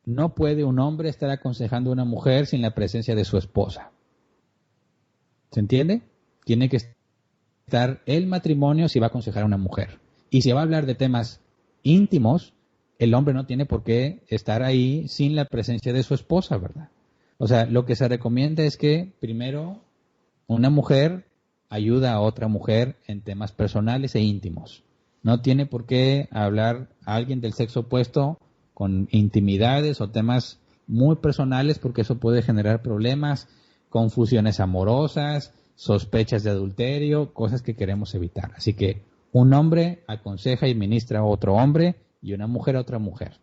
No puede un hombre estar aconsejando a una mujer sin la presencia de su esposa. ¿Se entiende? Tiene que estar el matrimonio si va a aconsejar a una mujer. Y si va a hablar de temas íntimos, el hombre no tiene por qué estar ahí sin la presencia de su esposa, ¿verdad? O sea, lo que se recomienda es que primero una mujer ayuda a otra mujer en temas personales e íntimos. No tiene por qué hablar a alguien del sexo opuesto con intimidades o temas muy personales porque eso puede generar problemas, confusiones amorosas, sospechas de adulterio, cosas que queremos evitar. Así que un hombre aconseja y ministra a otro hombre y una mujer a otra mujer.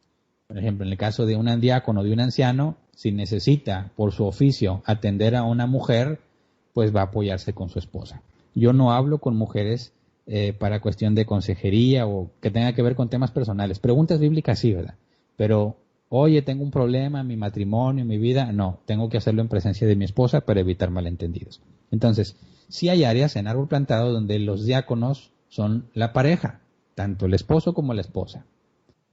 Por ejemplo, en el caso de un diácono o de un anciano, si necesita por su oficio atender a una mujer, pues va a apoyarse con su esposa. Yo no hablo con mujeres para cuestión de consejería o que tenga que ver con temas personales. Preguntas bíblicas sí, ¿verdad? Pero, oye, tengo un problema en mi matrimonio, en mi vida. No, tengo que hacerlo en presencia de mi esposa para evitar malentendidos. Entonces, sí hay áreas en Árbol Plantado donde los diáconos son la pareja, tanto el esposo como la esposa.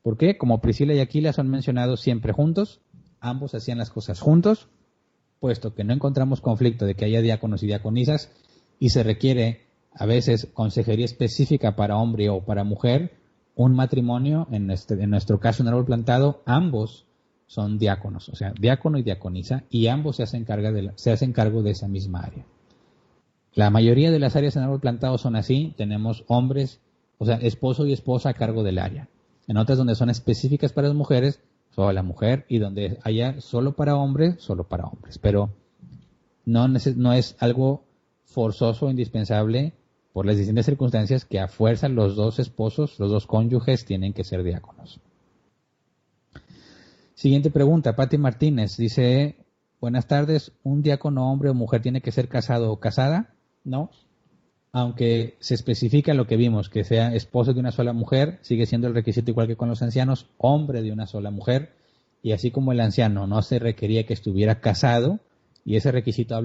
¿Por qué? Como Priscila y Aquila son mencionados siempre juntos, ambos hacían las cosas juntos, puesto que no encontramos conflicto de que haya diáconos y diaconisas y se requiere a veces consejería específica para hombre o para mujer, un matrimonio, en nuestro caso en Árbol Plantado, ambos son diáconos, o sea, diácono y diaconisa, y ambos se hacen cargo de esa misma área. La mayoría de las áreas en Árbol Plantado son así, tenemos hombres, o sea, esposo y esposa a cargo del área. En otras donde son específicas para las mujeres, solo la mujer, y donde haya solo para hombres, solo para hombres. Pero no es algo forzoso o indispensable por las distintas circunstancias que a fuerza los dos esposos, los dos cónyuges tienen que ser diáconos. Siguiente pregunta, Pati Martínez dice, buenas tardes, ¿un diácono hombre o mujer tiene que ser casado o casada? No. Aunque se especifica lo que vimos, que sea esposo de una sola mujer, sigue siendo el requisito igual que con los ancianos, hombre de una sola mujer, y así como el anciano no se requería que estuviera casado, y ese requisito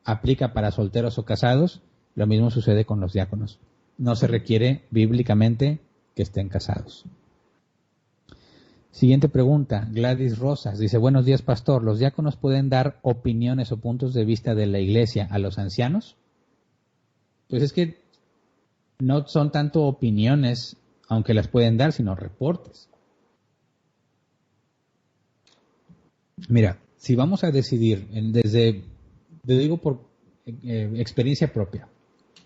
aplica para solteros o casados, lo mismo sucede con los diáconos. No se requiere bíblicamente que estén casados. Siguiente pregunta, Gladys Rosas, dice, buenos días pastor, ¿los diáconos pueden dar opiniones o puntos de vista de la iglesia a los ancianos? Pues es que no son tanto opiniones, aunque las pueden dar, sino reportes. Mira, si vamos a decidir, te digo por experiencia propia,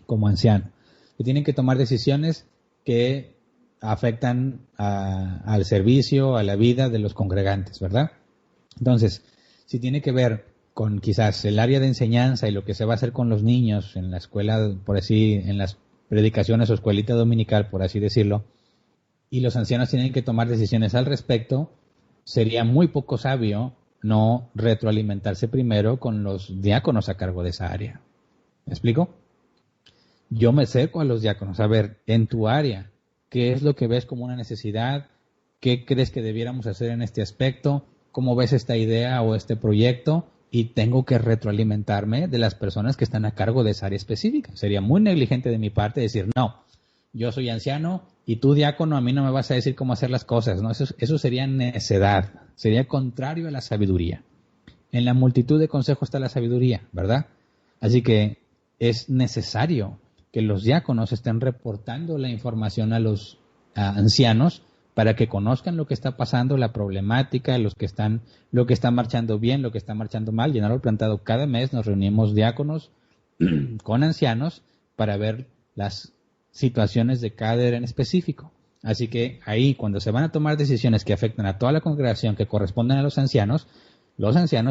como anciano, que tienen que tomar decisiones que afectan al servicio, a la vida de los congregantes, ¿verdad? Entonces, si tiene que ver con quizás el área de enseñanza y lo que se va a hacer con los niños en la escuela, por así, en las predicaciones o escuelita dominical, por así decirlo, y los ancianos tienen que tomar decisiones al respecto, sería muy poco sabio no retroalimentarse primero con los diáconos a cargo de esa área. ¿Me explico? Yo me acerco a los diáconos, a ver, en tu área, ¿qué es lo que ves como una necesidad? ¿Qué crees que debiéramos hacer en este aspecto? ¿Cómo ves esta idea o este proyecto? Y tengo que retroalimentarme de las personas que están a cargo de esa área específica. Sería muy negligente de mi parte decir, no, yo soy anciano y tú diácono a mí no me vas a decir cómo hacer las cosas, ¿no? Eso sería necedad, sería contrario a la sabiduría. En la multitud de consejos está la sabiduría, ¿verdad? Así que es necesario que los diáconos estén reportando la información a los ancianos para que conozcan lo que está pasando, la problemática, lo que está marchando bien, lo que está marchando mal. Llenar el plantado, cada mes nos reunimos diáconos con ancianos para ver las situaciones de cada área en específico. Así que ahí, cuando se van a tomar decisiones que afectan a toda la congregación que corresponden a los ancianos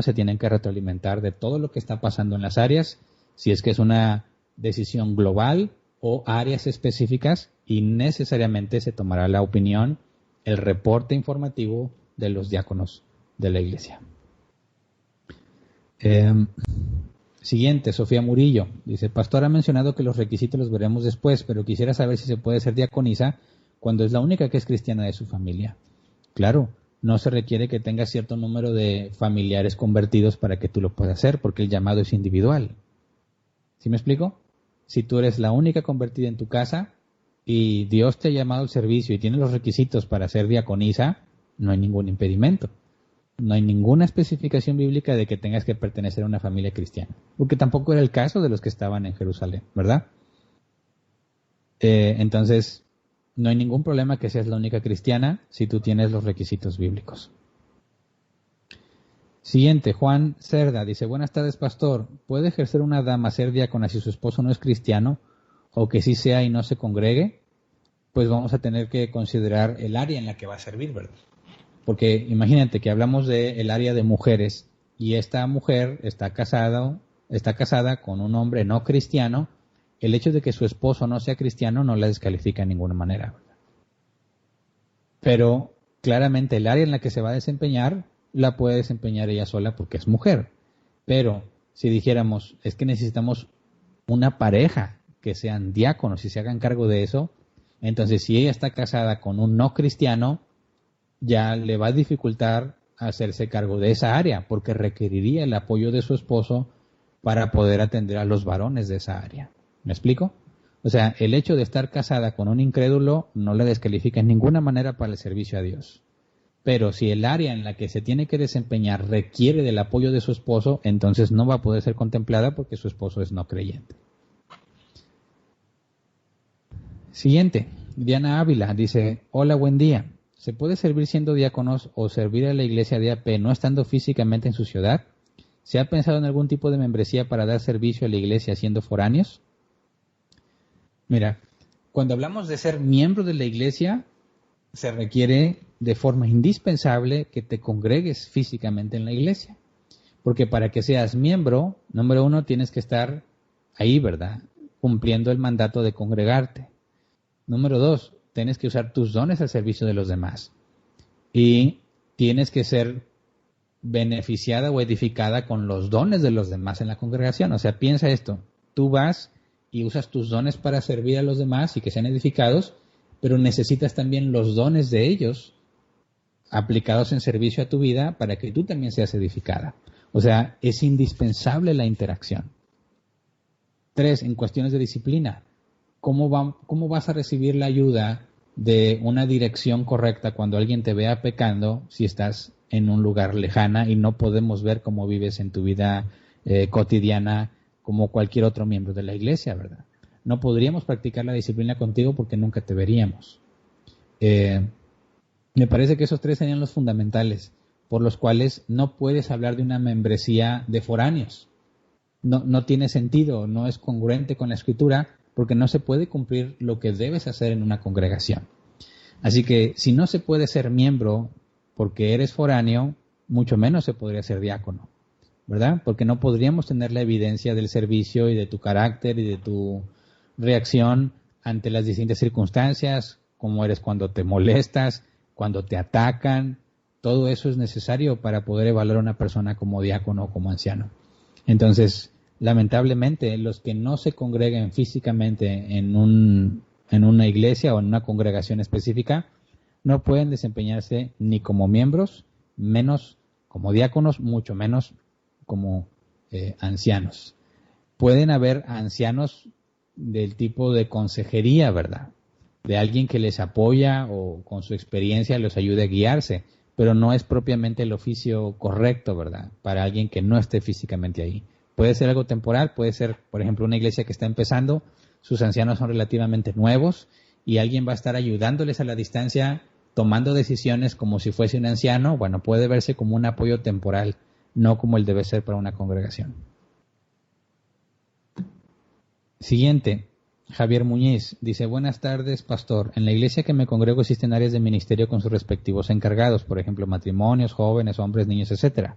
se tienen que retroalimentar de todo lo que está pasando en las áreas, si es que es una decisión global o áreas específicas, y necesariamente se tomará la opinión, el reporte informativo de los diáconos de la iglesia. Siguiente, Sofía Murillo. Dice, Pastor ha mencionado que los requisitos los veremos después, pero quisiera saber si se puede ser diaconisa cuando es la única que es cristiana de su familia. Claro, no se requiere que tengas cierto número de familiares convertidos para que tú lo puedas hacer, porque el llamado es individual. ¿Sí me explico? Si tú eres la única convertida en tu casa y Dios te ha llamado al servicio y tienes los requisitos para ser diaconisa, no hay ningún impedimento. No hay ninguna especificación bíblica de que tengas que pertenecer a una familia cristiana, porque tampoco era el caso de los que estaban en Jerusalén, ¿verdad? Entonces, no hay ningún problema que seas la única cristiana si tú tienes los requisitos bíblicos. Siguiente, Juan Cerda dice, buenas tardes, pastor. ¿Puede ejercer una dama ser diácona si su esposo no es cristiano o que sí sea y no se congregue? Pues vamos a tener que considerar el área en la que va a servir, ¿verdad? Porque imagínate que hablamos del área de mujeres y esta mujer está casada con un hombre no cristiano. El hecho de que su esposo no sea cristiano no la descalifica de ninguna manera, ¿verdad? Pero claramente el área en la que se va a desempeñar la puede desempeñar ella sola porque es mujer. Pero si dijéramos, es que necesitamos una pareja que sean diáconos y se hagan cargo de eso, entonces si ella está casada con un no cristiano, ya le va a dificultar hacerse cargo de esa área porque requeriría el apoyo de su esposo para poder atender a los varones de esa área. ¿Me explico? O sea, el hecho de estar casada con un incrédulo no la descalifica en ninguna manera para el servicio a Dios. Pero si el área en la que se tiene que desempeñar requiere del apoyo de su esposo, entonces no va a poder ser contemplada porque su esposo es no creyente. Siguiente, Diana Ávila dice, hola, buen día. ¿Se puede servir siendo diáconos o servir a la iglesia de AP no estando físicamente en su ciudad? ¿Se ha pensado en algún tipo de membresía para dar servicio a la iglesia siendo foráneos? Mira, cuando hablamos de ser miembro de la iglesia, se requiere de forma indispensable que te congregues físicamente en la iglesia. Porque para que seas miembro, número uno, tienes que estar ahí, ¿verdad? Cumpliendo el mandato de congregarte. Número dos, tienes que usar tus dones al servicio de los demás. Y tienes que ser beneficiada o edificada con los dones de los demás en la congregación. O sea, piensa esto. Tú vas y usas tus dones para servir a los demás y que sean edificados, pero necesitas también los dones de ellos aplicados en servicio a tu vida para que tú también seas edificada. O sea, es indispensable la interacción. 3, en cuestiones de disciplina. ¿Cómo vas a recibir la ayuda de una dirección correcta cuando alguien te vea pecando si estás en un lugar lejana y no podemos ver cómo vives en tu vida cotidiana como cualquier otro miembro de la iglesia, ¿verdad? No podríamos practicar la disciplina contigo porque nunca te veríamos. Me parece que esos 3 serían los fundamentales por los cuales no puedes hablar de una membresía de foráneos. No tiene sentido, no es congruente con la Escritura porque no se puede cumplir lo que debes hacer en una congregación. Así que si no se puede ser miembro porque eres foráneo, mucho menos se podría ser diácono, ¿verdad? Porque no podríamos tener la evidencia del servicio y de tu carácter y de tu reacción ante las distintas circunstancias, cómo eres cuando te molestas, cuando te atacan. Todo eso es necesario para poder evaluar a una persona como diácono o como anciano. Entonces, lamentablemente, los que no se congreguen físicamente en una iglesia o en una congregación específica, no pueden desempeñarse ni como miembros, menos como diáconos, mucho menos como ancianos. Pueden haber ancianos del tipo de consejería, ¿verdad? De alguien que les apoya o con su experiencia los ayude a guiarse, pero no es propiamente el oficio correcto, ¿verdad? Para alguien que no esté físicamente ahí. Puede ser algo temporal, puede ser, por ejemplo, una iglesia que está empezando, sus ancianos son relativamente nuevos y alguien va a estar ayudándoles a la distancia, tomando decisiones como si fuese un anciano. Bueno, puede verse como un apoyo temporal, no como el debe ser para una congregación. Siguiente, Javier Muñiz dice: buenas tardes, pastor. En la iglesia que me congrego existen áreas de ministerio con sus respectivos encargados, por ejemplo, matrimonios, jóvenes, hombres, niños, etcétera.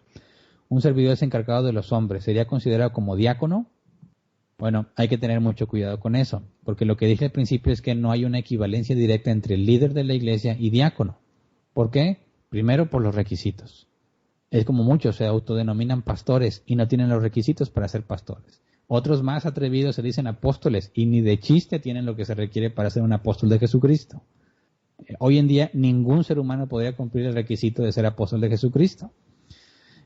Un servidor es encargado de los hombres. ¿Sería considerado como diácono? Bueno, hay que tener mucho cuidado con eso, porque lo que dije al principio es que no hay una equivalencia directa entre el líder de la iglesia y diácono. ¿Por qué? Primero, por los requisitos. Es como muchos se autodenominan pastores y no tienen los requisitos para ser pastores. Otros más atrevidos se dicen apóstoles y ni de chiste tienen lo que se requiere para ser un apóstol de Jesucristo. Hoy en día ningún ser humano podría cumplir el requisito de ser apóstol de Jesucristo,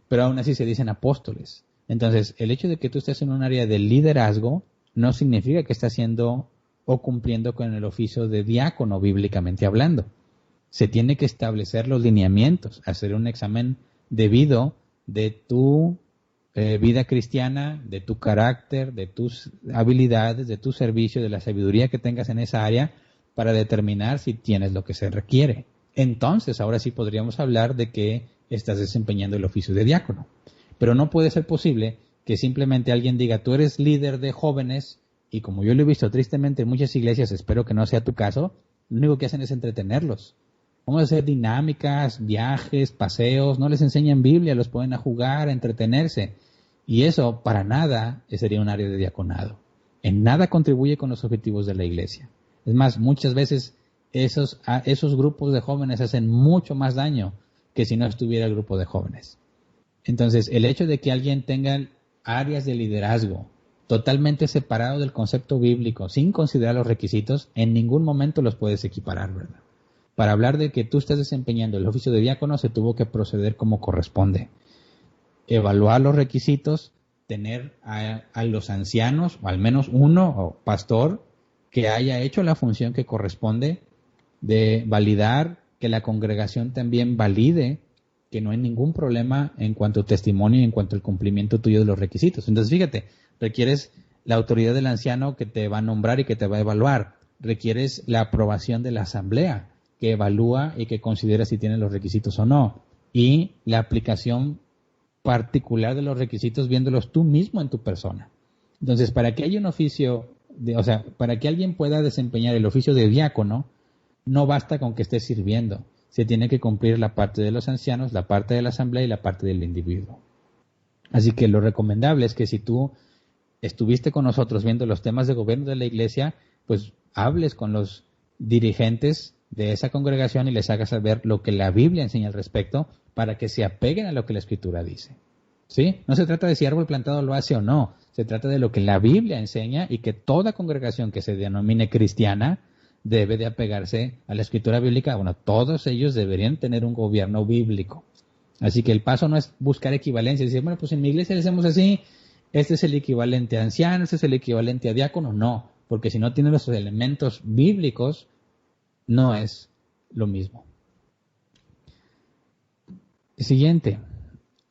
pero aún así se dicen apóstoles. Entonces, el hecho de que tú estés en un área de liderazgo no significa que estás haciendo o cumpliendo con el oficio de diácono bíblicamente hablando. Se tiene que establecer los lineamientos, hacer un examen debido de tu vida cristiana, de tu carácter, de tus habilidades, de tu servicio, de la sabiduría que tengas en esa área para determinar si tienes lo que se requiere. Entonces, ahora sí podríamos hablar de que estás desempeñando el oficio de diácono. Pero no puede ser posible que simplemente alguien diga: tú eres líder de jóvenes, y como yo lo he visto tristemente en muchas iglesias, espero que no sea tu caso, lo único que hacen es entretenerlos. Vamos a hacer dinámicas, viajes, paseos, no les enseñan Biblia, los ponen a jugar, a entretenerse. Y eso para nada sería un área de diaconado. En nada contribuye con los objetivos de la iglesia. Es más, muchas veces esos grupos de jóvenes hacen mucho más daño que si no estuviera el grupo de jóvenes. Entonces, el hecho de que alguien tenga áreas de liderazgo totalmente separado del concepto bíblico, sin considerar los requisitos, en ningún momento los puedes equiparar, ¿verdad? Para hablar de que tú estás desempeñando el oficio de diácono, se tuvo que proceder como corresponde. Evaluar los requisitos, tener a los ancianos, o al menos uno, o pastor, que haya hecho la función que corresponde, de validar que la congregación también valide que no hay ningún problema en cuanto a testimonio y en cuanto al cumplimiento tuyo de los requisitos. Entonces, fíjate, requieres la autoridad del anciano que te va a nombrar y que te va a evaluar. Requieres la aprobación de la asamblea que evalúa y que considera si tiene los requisitos o no. Y la aplicación particular de los requisitos viéndolos tú mismo en tu persona. Entonces, para que haya un oficio, para que alguien pueda desempeñar el oficio de diácono, no basta con que esté sirviendo. Se tiene que cumplir la parte de los ancianos, la parte de la asamblea y la parte del individuo. Así que lo recomendable es que si tú estuviste con nosotros viendo los temas de gobierno de la iglesia, pues hables con los dirigentes de esa congregación y les hagas saber lo que la Biblia enseña al respecto para que se apeguen a lo que la Escritura dice. ¿Sí? No se trata de si árbol plantado lo hace o no, se trata de lo que la Biblia enseña y que toda congregación que se denomine cristiana debe de apegarse a la Escritura bíblica. Bueno, todos ellos deberían tener un gobierno bíblico. Así que el paso no es buscar equivalencia, decir, bueno, pues en mi iglesia le hacemos así, este es el equivalente a anciano, este es el equivalente a diácono. No, porque si no tiene los elementos bíblicos, no es lo mismo. Siguiente.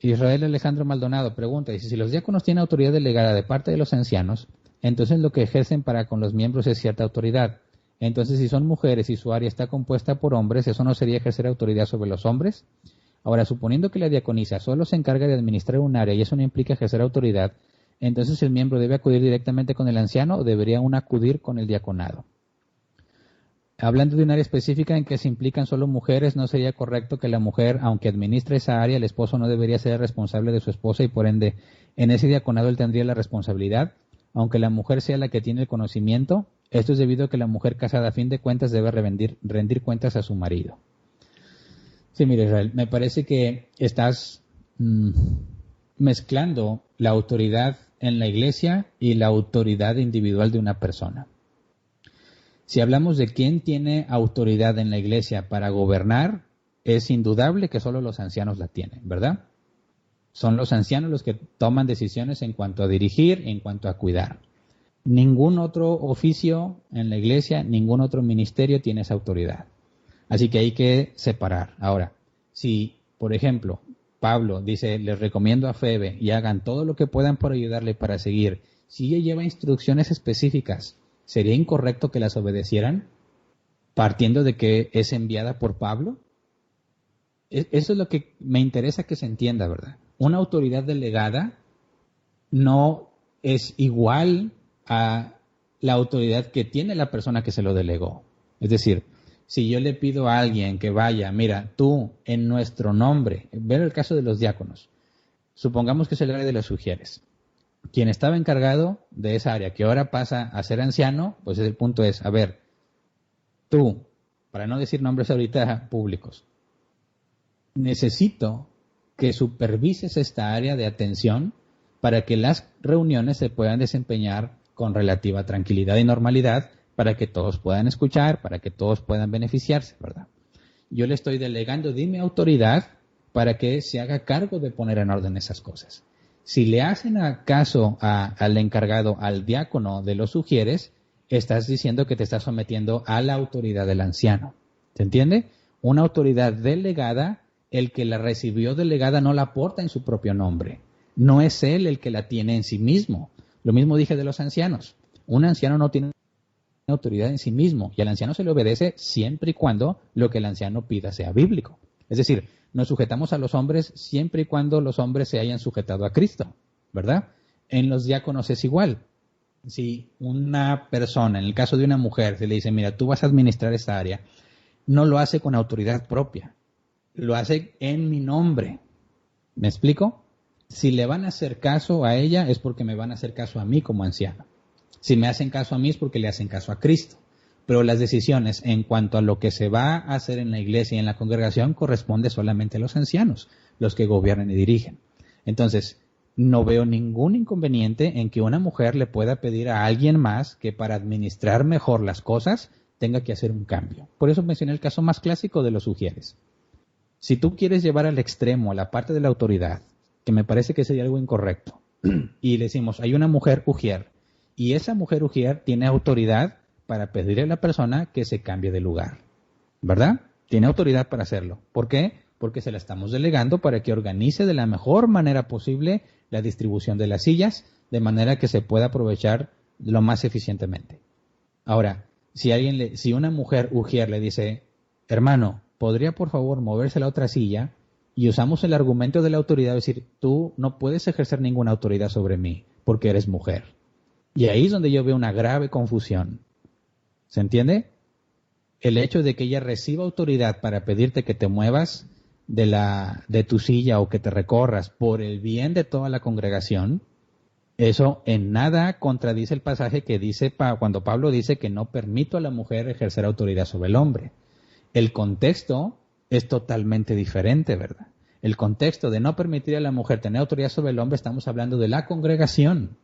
Israel Alejandro Maldonado pregunta, dice: si los diáconos tienen autoridad delegada de parte de los ancianos, entonces lo que ejercen para con los miembros es cierta autoridad. Entonces, si son mujeres y su área está compuesta por hombres, ¿eso no sería ejercer autoridad sobre los hombres? Ahora, suponiendo que la diaconisa solo se encarga de administrar un área y eso no implica ejercer autoridad, entonces el miembro debe acudir directamente con el anciano o debería aún acudir con el diaconado. hablando de un área específica en que se implican solo mujeres, ¿no sería correcto que la mujer, aunque administre esa área, el esposo no debería ser responsable de su esposa y por ende en ese diaconado él tendría la responsabilidad? Aunque la mujer sea la que tiene el conocimiento, esto es debido a que la mujer casada a fin de cuentas debe rendir cuentas a su marido. Sí, mire, Israel, me parece que estás mezclando la autoridad en la iglesia y la autoridad individual de una persona. Si hablamos de quién tiene autoridad en la iglesia para gobernar, es indudable que solo los ancianos la tienen, ¿verdad? Son los ancianos los que toman decisiones en cuanto a dirigir, en cuanto a cuidar. Ningún otro oficio en la iglesia, ningún otro ministerio tiene esa autoridad. Así que hay que separar. Ahora, si, por ejemplo, Pablo dice, les recomiendo a Febe y hagan todo lo que puedan por ayudarle para seguir, si ella lleva instrucciones específicas, ¿sería incorrecto que las obedecieran? Partiendo de que es enviada por Pablo. Eso es lo que me interesa que se entienda, ¿verdad? Una autoridad delegada no es igual a la autoridad que tiene la persona que se lo delegó. Es decir, si yo le pido a alguien que vaya, mira, tú en nuestro nombre, ver el caso de los diáconos, supongamos que es el área de los sugieres. Quien estaba encargado de esa área, que ahora pasa a ser anciano, pues el punto es, a ver, tú, para no decir nombres ahorita públicos, necesito que supervises esta área de atención para que las reuniones se puedan desempeñar con relativa tranquilidad y normalidad, para que todos puedan escuchar, para que todos puedan beneficiarse, ¿verdad? Yo le estoy delegando de mi autoridad para que se haga cargo de poner en orden esas cosas. Si le hacen caso al encargado, al diácono de los sugieres, estás diciendo que te estás sometiendo a la autoridad del anciano. ¿Se entiende? Una autoridad delegada, el que la recibió delegada no la aporta en su propio nombre. No es él el que la tiene en sí mismo. Lo mismo dije de los ancianos. Un anciano no tiene autoridad en sí mismo y al anciano se le obedece siempre y cuando lo que el anciano pida sea bíblico. Es decir, nos sujetamos a los hombres siempre y cuando los hombres se hayan sujetado a Cristo, ¿verdad? En los diáconos es igual. Si una persona, en el caso de una mujer, se le dice, mira, tú vas a administrar esta área, no lo hace con autoridad propia, lo hace en mi nombre. ¿Me explico? Si le van a hacer caso a ella es porque me van a hacer caso a mí como anciano. Si me hacen caso a mí es porque le hacen caso a Cristo. Pero las decisiones en cuanto a lo que se va a hacer en la iglesia y en la congregación corresponde solamente a los ancianos, los que gobiernan y dirigen. Entonces, no veo ningún inconveniente en que una mujer le pueda pedir a alguien más que para administrar mejor las cosas tenga que hacer un cambio. Por eso mencioné el caso más clásico de los sugieres. Si tú quieres llevar al extremo a la parte de la autoridad, que me parece que sería algo incorrecto, y le decimos, hay una mujer ujier, y esa mujer ujier tiene autoridad para pedirle a la persona que se cambie de lugar, ¿verdad? Tiene autoridad para hacerlo. ¿Por qué? Porque se la estamos delegando para que organice de la mejor manera posible la distribución de las sillas, de manera que se pueda aprovechar lo más eficientemente. Ahora, si una mujer ujier le dice, hermano, ¿podría por favor moverse a la otra silla? Y usamos el argumento de la autoridad, de decir, tú no puedes ejercer ninguna autoridad sobre mí porque eres mujer. Y ahí es donde yo veo una grave confusión. ¿Se entiende? El hecho de que ella reciba autoridad para pedirte que te muevas de tu silla o que te recorras por el bien de toda la congregación, eso en nada contradice el pasaje que dice cuando Pablo dice que no permito a la mujer ejercer autoridad sobre el hombre. El contexto es totalmente diferente, ¿verdad? El contexto de no permitir a la mujer tener autoridad sobre el hombre, estamos hablando de la congregación,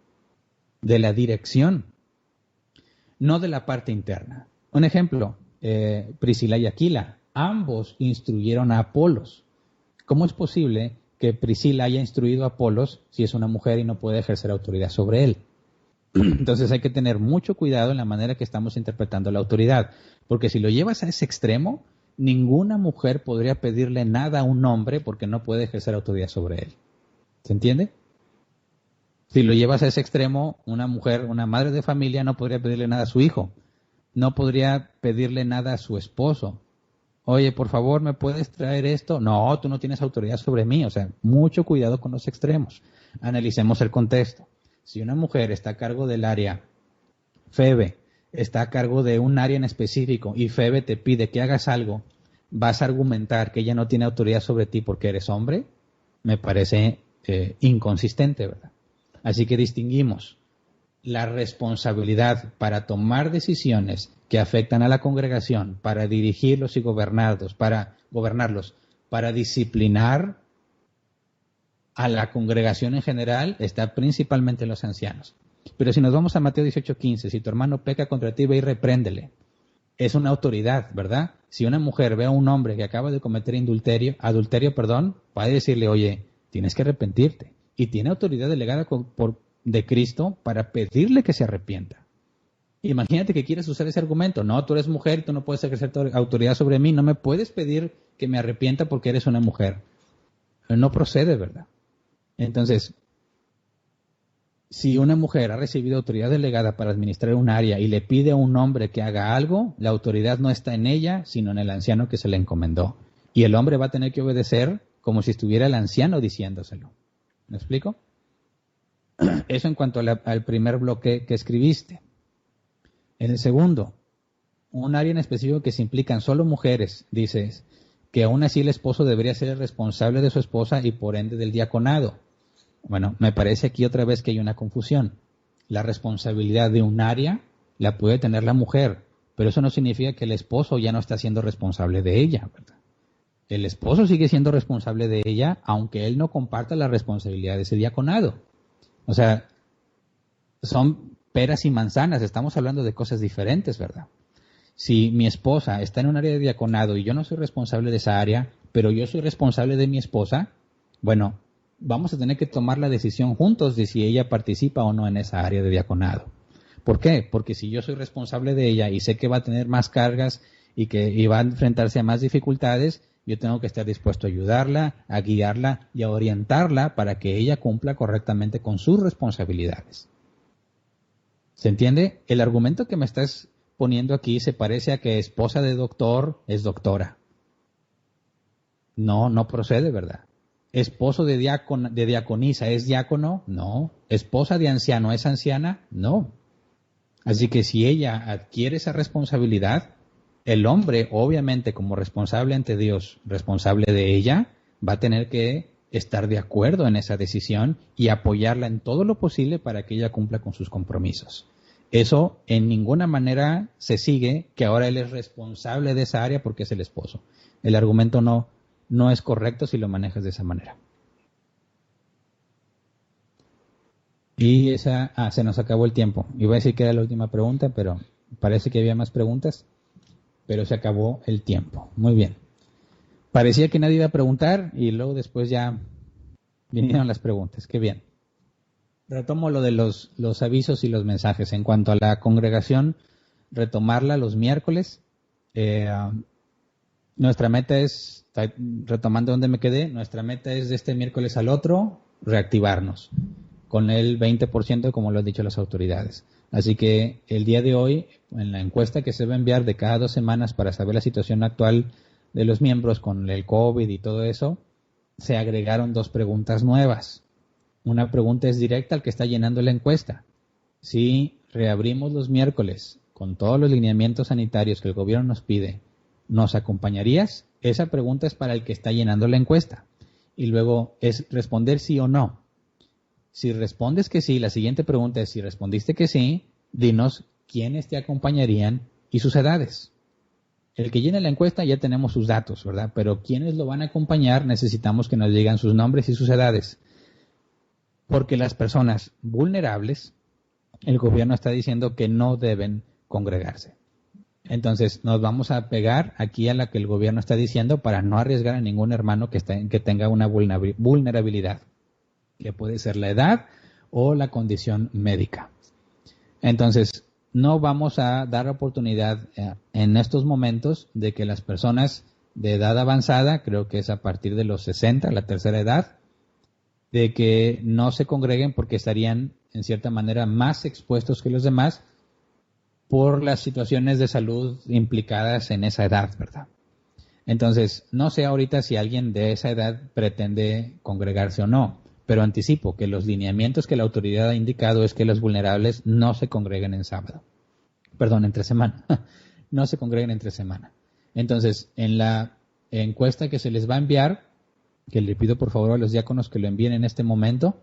de la dirección, no de la parte interna. Un ejemplo, Priscila y Aquila, ambos instruyeron a Apolos. ¿Cómo es posible que Priscila haya instruido a Apolos si es una mujer y no puede ejercer autoridad sobre él? Entonces hay que tener mucho cuidado en la manera que estamos interpretando la autoridad, porque si lo llevas a ese extremo, ninguna mujer podría pedirle nada a un hombre porque no puede ejercer autoridad sobre él. ¿Se entiende? Si lo llevas a ese extremo, una mujer, una madre de familia no podría pedirle nada a su hijo, no podría pedirle nada a su esposo. Oye, por favor, ¿me puedes traer esto? No, tú no tienes autoridad sobre mí. O sea, mucho cuidado con los extremos. Analicemos el contexto. Si una mujer está a cargo del área Febe está a cargo de un área en específico y Febe te pide que hagas algo, ¿vas a argumentar que ella no tiene autoridad sobre ti porque eres hombre? Me parece inconsistente, ¿verdad? Así que distinguimos la responsabilidad para tomar decisiones que afectan a la congregación, para dirigirlos y gobernarlos, para disciplinar a la congregación en general, está principalmente en los ancianos. Pero si nos vamos a Mateo 18:15, si tu hermano peca contra ti, ve y repréndele. Es una autoridad, ¿verdad? Si una mujer ve a un hombre que acaba de cometer adulterio, puede decirle, oye, tienes que arrepentirte. Y tiene autoridad delegada de Cristo para pedirle que se arrepienta. Imagínate que quieres usar ese argumento. No, tú eres mujer, tú no puedes ejercer tu autoridad sobre mí, no me puedes pedir que me arrepienta porque eres una mujer. No procede, ¿verdad? Entonces, si una mujer ha recibido autoridad delegada para administrar un área y le pide a un hombre que haga algo, la autoridad no está en ella, sino en el anciano que se le encomendó. Y el hombre va a tener que obedecer como si estuviera el anciano diciéndoselo. ¿Me explico? Eso en cuanto al primer bloque que escribiste. En el segundo, un área en específico que se implican solo mujeres, dices que aún así el esposo debería ser el responsable de su esposa y por ende del diaconado. Bueno, me parece aquí otra vez que hay una confusión. La responsabilidad de un área la puede tener la mujer, pero eso no significa que el esposo ya no está siendo responsable de ella, ¿verdad? El esposo sigue siendo responsable de ella, aunque él no comparta la responsabilidad de ese diaconado. O sea, son peras y manzanas, estamos hablando de cosas diferentes, ¿verdad? Si mi esposa está en un área de diaconado y yo no soy responsable de esa área, pero yo soy responsable de mi esposa, bueno, vamos a tener que tomar la decisión juntos de si ella participa o no en esa área de diaconado. ¿Por qué? Porque si yo soy responsable de ella y sé que va a tener más cargas y va a enfrentarse a más dificultades, yo tengo que estar dispuesto a ayudarla, a guiarla y a orientarla para que ella cumpla correctamente con sus responsabilidades. ¿Se entiende? El argumento que me estás poniendo aquí se parece a que esposa de doctor es doctora. No procede, ¿verdad? Esposo de diaconisa es diácono, no. Esposa de anciano es anciana, no. Así que si ella adquiere esa responsabilidad, el hombre, obviamente como responsable ante Dios, responsable de ella, va a tener que estar de acuerdo en esa decisión y apoyarla en todo lo posible para que ella cumpla con sus compromisos. Eso en ninguna manera se sigue que ahora él es responsable de esa área porque es el esposo. El argumento no es correcto si lo manejas de esa manera. Y se nos acabó el tiempo. Iba a decir que era la última pregunta, pero parece que había más preguntas, pero se acabó el tiempo. Muy bien. Parecía que nadie iba a preguntar y luego después ya vinieron las preguntas. Qué bien. Retomo lo de los avisos y los mensajes. En cuanto a la congregación, retomarla los miércoles. Nuestra meta es, retomando donde me quedé, nuestra meta es de este miércoles al otro, reactivarnos con el 20% como lo han dicho las autoridades. Así que el día de hoy, en la encuesta que se va a enviar de cada 2 semanas para saber la situación actual de los miembros con el COVID y todo eso, se agregaron 2 preguntas nuevas. Una pregunta es directa al que está llenando la encuesta. Si reabrimos los miércoles con todos los lineamientos sanitarios que el gobierno nos pide, ¿nos acompañarías? Esa pregunta es para el que está llenando la encuesta. Y luego es responder sí o no. Si respondes que sí, la siguiente pregunta es, si respondiste que sí, dinos quiénes te acompañarían y sus edades. El que llene la encuesta ya tenemos sus datos, ¿verdad? Pero quiénes lo van a acompañar necesitamos que nos digan sus nombres y sus edades. Porque las personas vulnerables, el gobierno está diciendo que no deben congregarse. Entonces nos vamos a pegar aquí a la que el gobierno está diciendo para no arriesgar a ningún hermano que tenga una vulnerabilidad, que puede ser la edad o la condición médica. Entonces, no vamos a dar oportunidad en estos momentos de que las personas de edad avanzada, creo que es a partir de los 60, la tercera edad, de que no se congreguen porque estarían en cierta manera más expuestos que los demás por las situaciones de salud implicadas en esa edad, ¿verdad? Entonces, no sé ahorita si alguien de esa edad pretende congregarse o no, pero anticipo que los lineamientos que la autoridad ha indicado es que los vulnerables no se congreguen en sábado. perdón, entre semana. No se congreguen entre semana. Entonces, en la encuesta que se les va a enviar, que le pido por favor a los diáconos que lo envíen en este momento,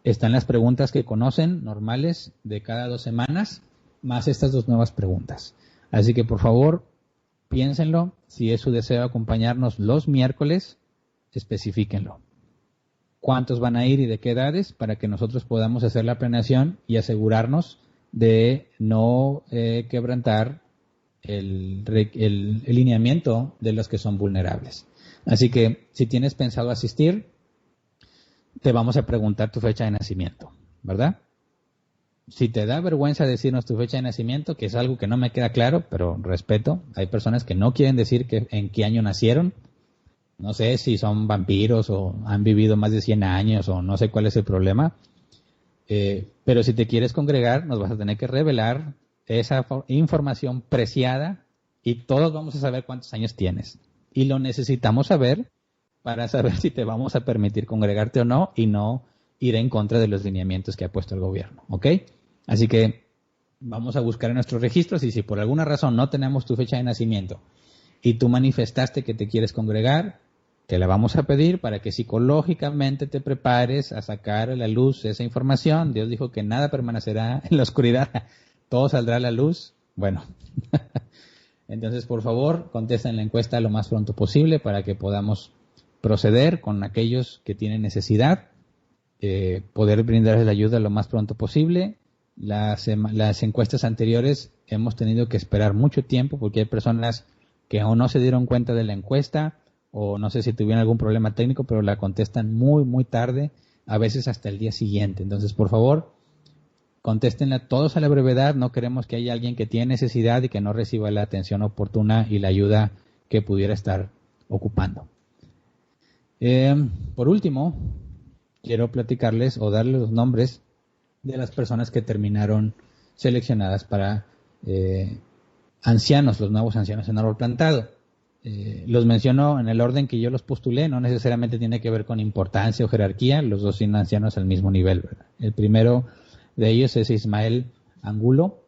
están las preguntas que conocen, normales, de cada 2 semanas, más estas 2 nuevas preguntas. Así que por favor, piénsenlo. Si es su deseo acompañarnos los miércoles, especifíquenlo. ¿Cuántos van a ir y de qué edades? Para que nosotros podamos hacer la planeación y asegurarnos de no quebrantar el lineamiento de los que son vulnerables. Así que si tienes pensado asistir, te vamos a preguntar tu fecha de nacimiento, ¿verdad? Si te da vergüenza decirnos tu fecha de nacimiento, que es algo que no me queda claro, pero respeto, hay personas que no quieren decir en qué año nacieron. No sé si son vampiros o han vivido más de 100 años o no sé cuál es el problema. Pero si te quieres congregar, nos vas a tener que revelar esa información preciada y todos vamos a saber cuántos años tienes. Y lo necesitamos saber para saber si te vamos a permitir congregarte o no y no ir en contra de los lineamientos que ha puesto el gobierno. ¿Ok? Así que vamos a buscar en nuestros registros y si por alguna razón no tenemos tu fecha de nacimiento y tú manifestaste que te quieres congregar, te la vamos a pedir para que psicológicamente te prepares a sacar a la luz esa información. Dios dijo que nada permanecerá en la oscuridad, todo saldrá a la luz. Bueno, entonces por favor contesten la encuesta lo más pronto posible para que podamos proceder con aquellos que tienen necesidad, poder brindarles la ayuda lo más pronto posible. Las encuestas anteriores hemos tenido que esperar mucho tiempo porque hay personas que o no se dieron cuenta de la encuesta o no sé si tuvieron algún problema técnico, pero la contestan muy, muy tarde, a veces hasta el día siguiente. Entonces, por favor, contéstenla todos a la brevedad. No queremos que haya alguien que tiene necesidad y que no reciba la atención oportuna y la ayuda que pudiera estar ocupando. Por último, quiero platicarles o darles los nombres de las personas que terminaron seleccionadas para ancianos, los nuevos ancianos en árbol plantado. Los menciono en el orden que yo los postulé, no necesariamente tiene que ver con importancia o jerarquía, los dos son ancianos al mismo nivel, ¿verdad? El primero de ellos es Ismael Angulo,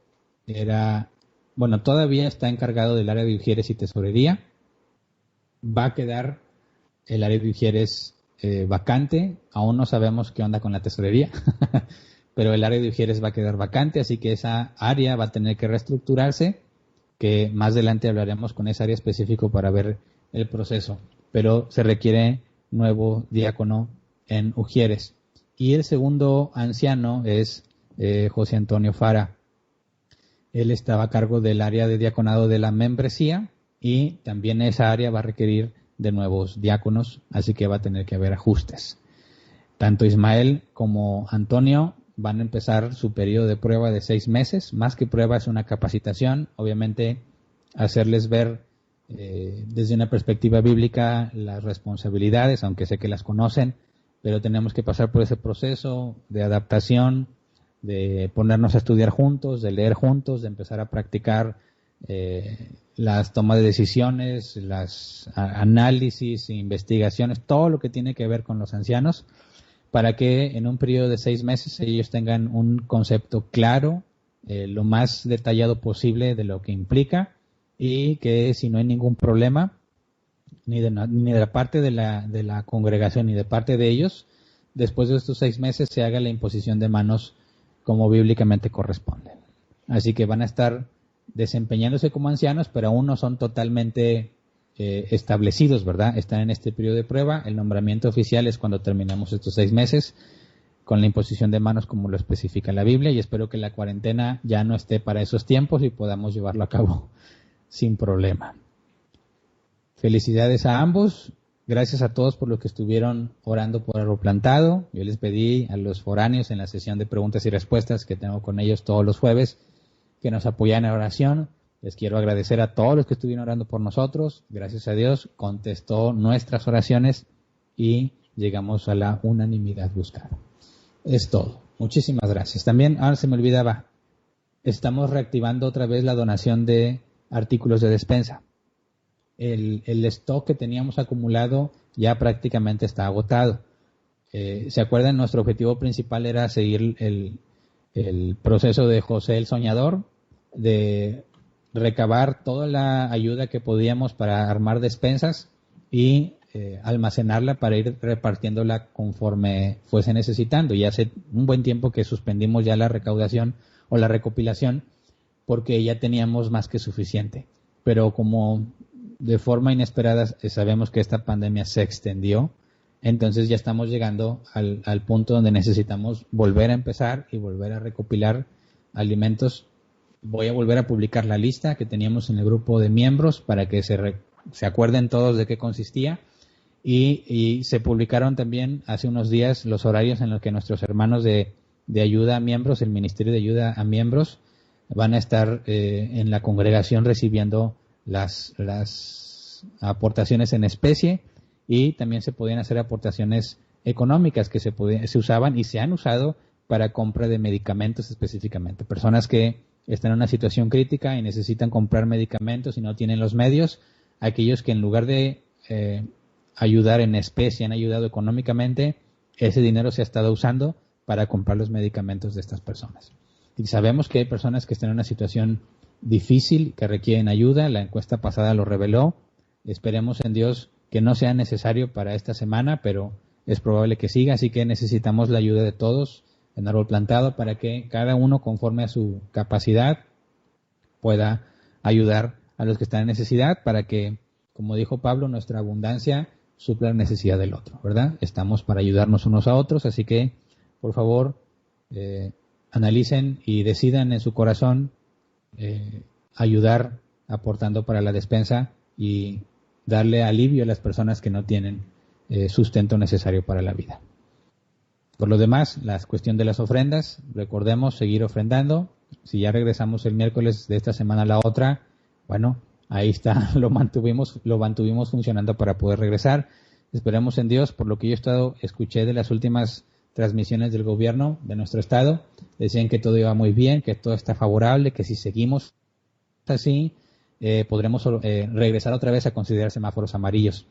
todavía está encargado del área de Ujieres y tesorería. Va a quedar el área de Ujieres vacante, aún no sabemos qué onda con la tesorería, pero el área de Ujieres va a quedar vacante, así que esa área va a tener que reestructurarse, que más adelante hablaremos con esa área específico para ver el proceso, pero se requiere nuevo diácono en Ujieres. Y el segundo anciano es José Antonio Fara. Él estaba a cargo del área de diaconado de la membresía y también esa área va a requerir de nuevos diáconos, así que va a tener que haber ajustes. Tanto Ismael como Antonio van a empezar su periodo de prueba de 6 meses. Más que prueba es una capacitación. Obviamente hacerles ver desde una perspectiva bíblica las responsabilidades, aunque sé que las conocen, pero tenemos que pasar por ese proceso de adaptación, de ponernos a estudiar juntos, de leer juntos, de empezar a practicar las tomas de decisiones, las análisis, investigaciones, todo lo que tiene que ver con los ancianos, para que en un periodo de 6 meses ellos tengan un concepto claro, lo más detallado posible de lo que implica y que si no hay ningún problema, ni de la parte de la congregación ni de parte de ellos, después de estos 6 meses se haga la imposición de manos como bíblicamente corresponde. Así que van a estar desempeñándose como ancianos, pero aún no son totalmente establecidos, ¿verdad? Están en este periodo de prueba. El nombramiento oficial es cuando terminamos estos 6 meses con la imposición de manos como lo especifica la Biblia, y espero que la cuarentena ya no esté para esos tiempos y podamos llevarlo a cabo sin problema. Felicidades a ambos. Gracias a todos por los que estuvieron orando por Árbol Plantado. Yo les pedí a los foráneos en la sesión de preguntas y respuestas que tengo con ellos todos los jueves que nos apoyan en oración. Les quiero agradecer a todos los que estuvieron orando por nosotros. Gracias a Dios contestó nuestras oraciones y llegamos a la unanimidad buscada. Es todo. Muchísimas gracias. También, se me olvidaba, estamos reactivando otra vez la donación de artículos de despensa. El stock que teníamos acumulado ya prácticamente está agotado. ¿Se acuerdan? Nuestro objetivo principal era seguir el proceso de José el Soñador. de recabar toda la ayuda que podíamos para armar despensas y almacenarla para ir repartiéndola conforme fuese necesitando. Y hace un buen tiempo que suspendimos ya la recaudación o la recopilación porque ya teníamos más que suficiente. Pero como de forma inesperada sabemos que esta pandemia se extendió, entonces ya estamos llegando al punto donde necesitamos volver a empezar y volver a recopilar alimentos. Voy a volver a publicar la lista que teníamos en el grupo de miembros para que se acuerden todos de qué consistía. Y se publicaron también hace unos días los horarios en los que nuestros hermanos de ayuda a miembros, el Ministerio de Ayuda a Miembros, van a estar en la congregación recibiendo las aportaciones en especie, y también se podían hacer aportaciones económicas que se usaban y se han usado para compra de medicamentos específicamente. Personas que están en una situación crítica y necesitan comprar medicamentos y no tienen los medios, aquellos que en lugar de ayudar en especie, han ayudado económicamente, ese dinero se ha estado usando para comprar los medicamentos de estas personas. Y sabemos que hay personas que están en una situación difícil, que requieren ayuda. La encuesta pasada lo reveló. Esperemos en Dios que no sea necesario para esta semana, pero es probable que siga, así que necesitamos la ayuda de todos en Árbol Plantado para que cada uno, conforme a su capacidad, pueda ayudar a los que están en necesidad, para que, como dijo Pablo, nuestra abundancia supla la necesidad del otro, ¿verdad? Estamos para ayudarnos unos a otros, así que, por favor, analicen y decidan en su corazón ayudar aportando para la despensa y darle alivio a las personas que no tienen sustento necesario para la vida. Por lo demás, la cuestión de las ofrendas, recordemos seguir ofrendando. Si ya regresamos el miércoles de esta semana a la otra, bueno, ahí está, lo mantuvimos funcionando para poder regresar. Esperemos en Dios. Por lo que yo escuché de las últimas transmisiones del gobierno de nuestro estado, decían que todo iba muy bien, que todo está favorable, que si seguimos así, podremos regresar otra vez a considerar semáforos amarillos.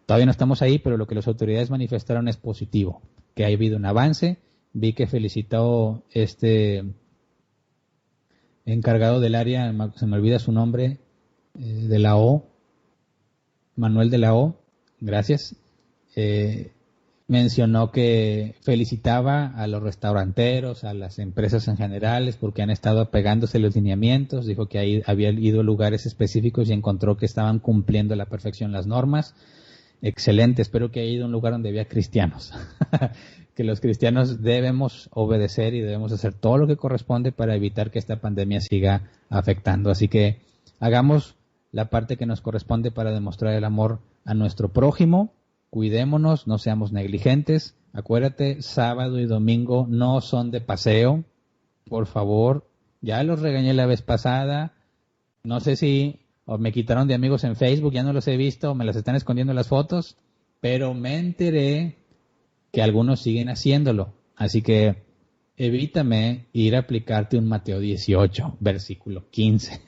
Todavía no estamos ahí, pero lo que las autoridades manifestaron es positivo, que ha habido un avance. Vi que felicitó encargado del área, se me olvida su nombre, de la O, Manuel de la O, gracias. Mencionó que felicitaba a los restauranteros, a las empresas en general, porque han estado apegándose los lineamientos. Dijo que ahí había ido a lugares específicos y encontró que estaban cumpliendo a la perfección las normas. Excelente, espero que haya ido a un lugar donde había cristianos. Que los cristianos debemos obedecer y debemos hacer todo lo que corresponde para evitar que esta pandemia siga afectando. Así que hagamos la parte que nos corresponde para demostrar el amor a nuestro prójimo. Cuidémonos, no seamos negligentes. Acuérdate, sábado y domingo no son de paseo, por favor. Ya los regañé la vez pasada. No sé si me quitaron de amigos en Facebook, ya no los he visto, me las están escondiendo las fotos, pero me enteré que algunos siguen haciéndolo. Así que evítame ir a aplicarte un Mateo 18, versículo 15.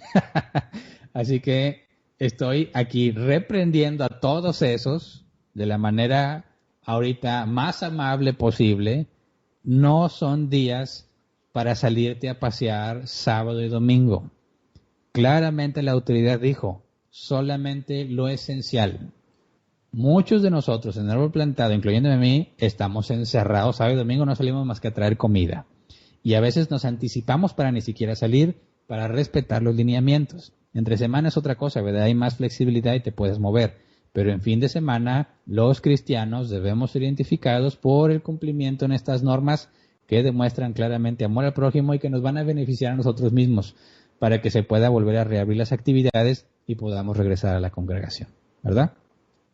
Así que estoy aquí reprendiendo a todos esos de la manera ahorita más amable posible. No son días para salirte a pasear sábado y domingo. Claramente la autoridad dijo, solamente lo esencial. Muchos de nosotros en el Árbol Plantado, incluyéndome a mí, estamos encerrados sábado y domingo, no salimos más que a traer comida. Y a veces nos anticipamos para ni siquiera salir, para respetar los lineamientos. Entre semana es otra cosa, ¿verdad? Hay más flexibilidad y te puedes mover. Pero en fin de semana, los cristianos debemos ser identificados por el cumplimiento en estas normas que demuestran claramente amor al prójimo y que nos van a beneficiar a nosotros mismos para que se pueda volver a reabrir las actividades y podamos regresar a la congregación, ¿verdad?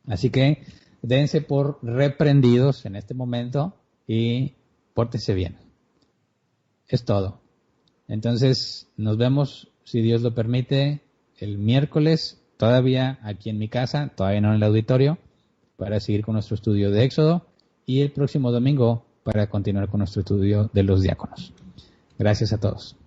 Así que dense por reprendidos en este momento y pórtense bien. Es todo. Entonces, nos vemos, si Dios lo permite, el miércoles, todavía aquí en mi casa, todavía no en el auditorio, para seguir con nuestro estudio de Éxodo, y el próximo domingo para continuar con nuestro estudio de los diáconos. Gracias a todos.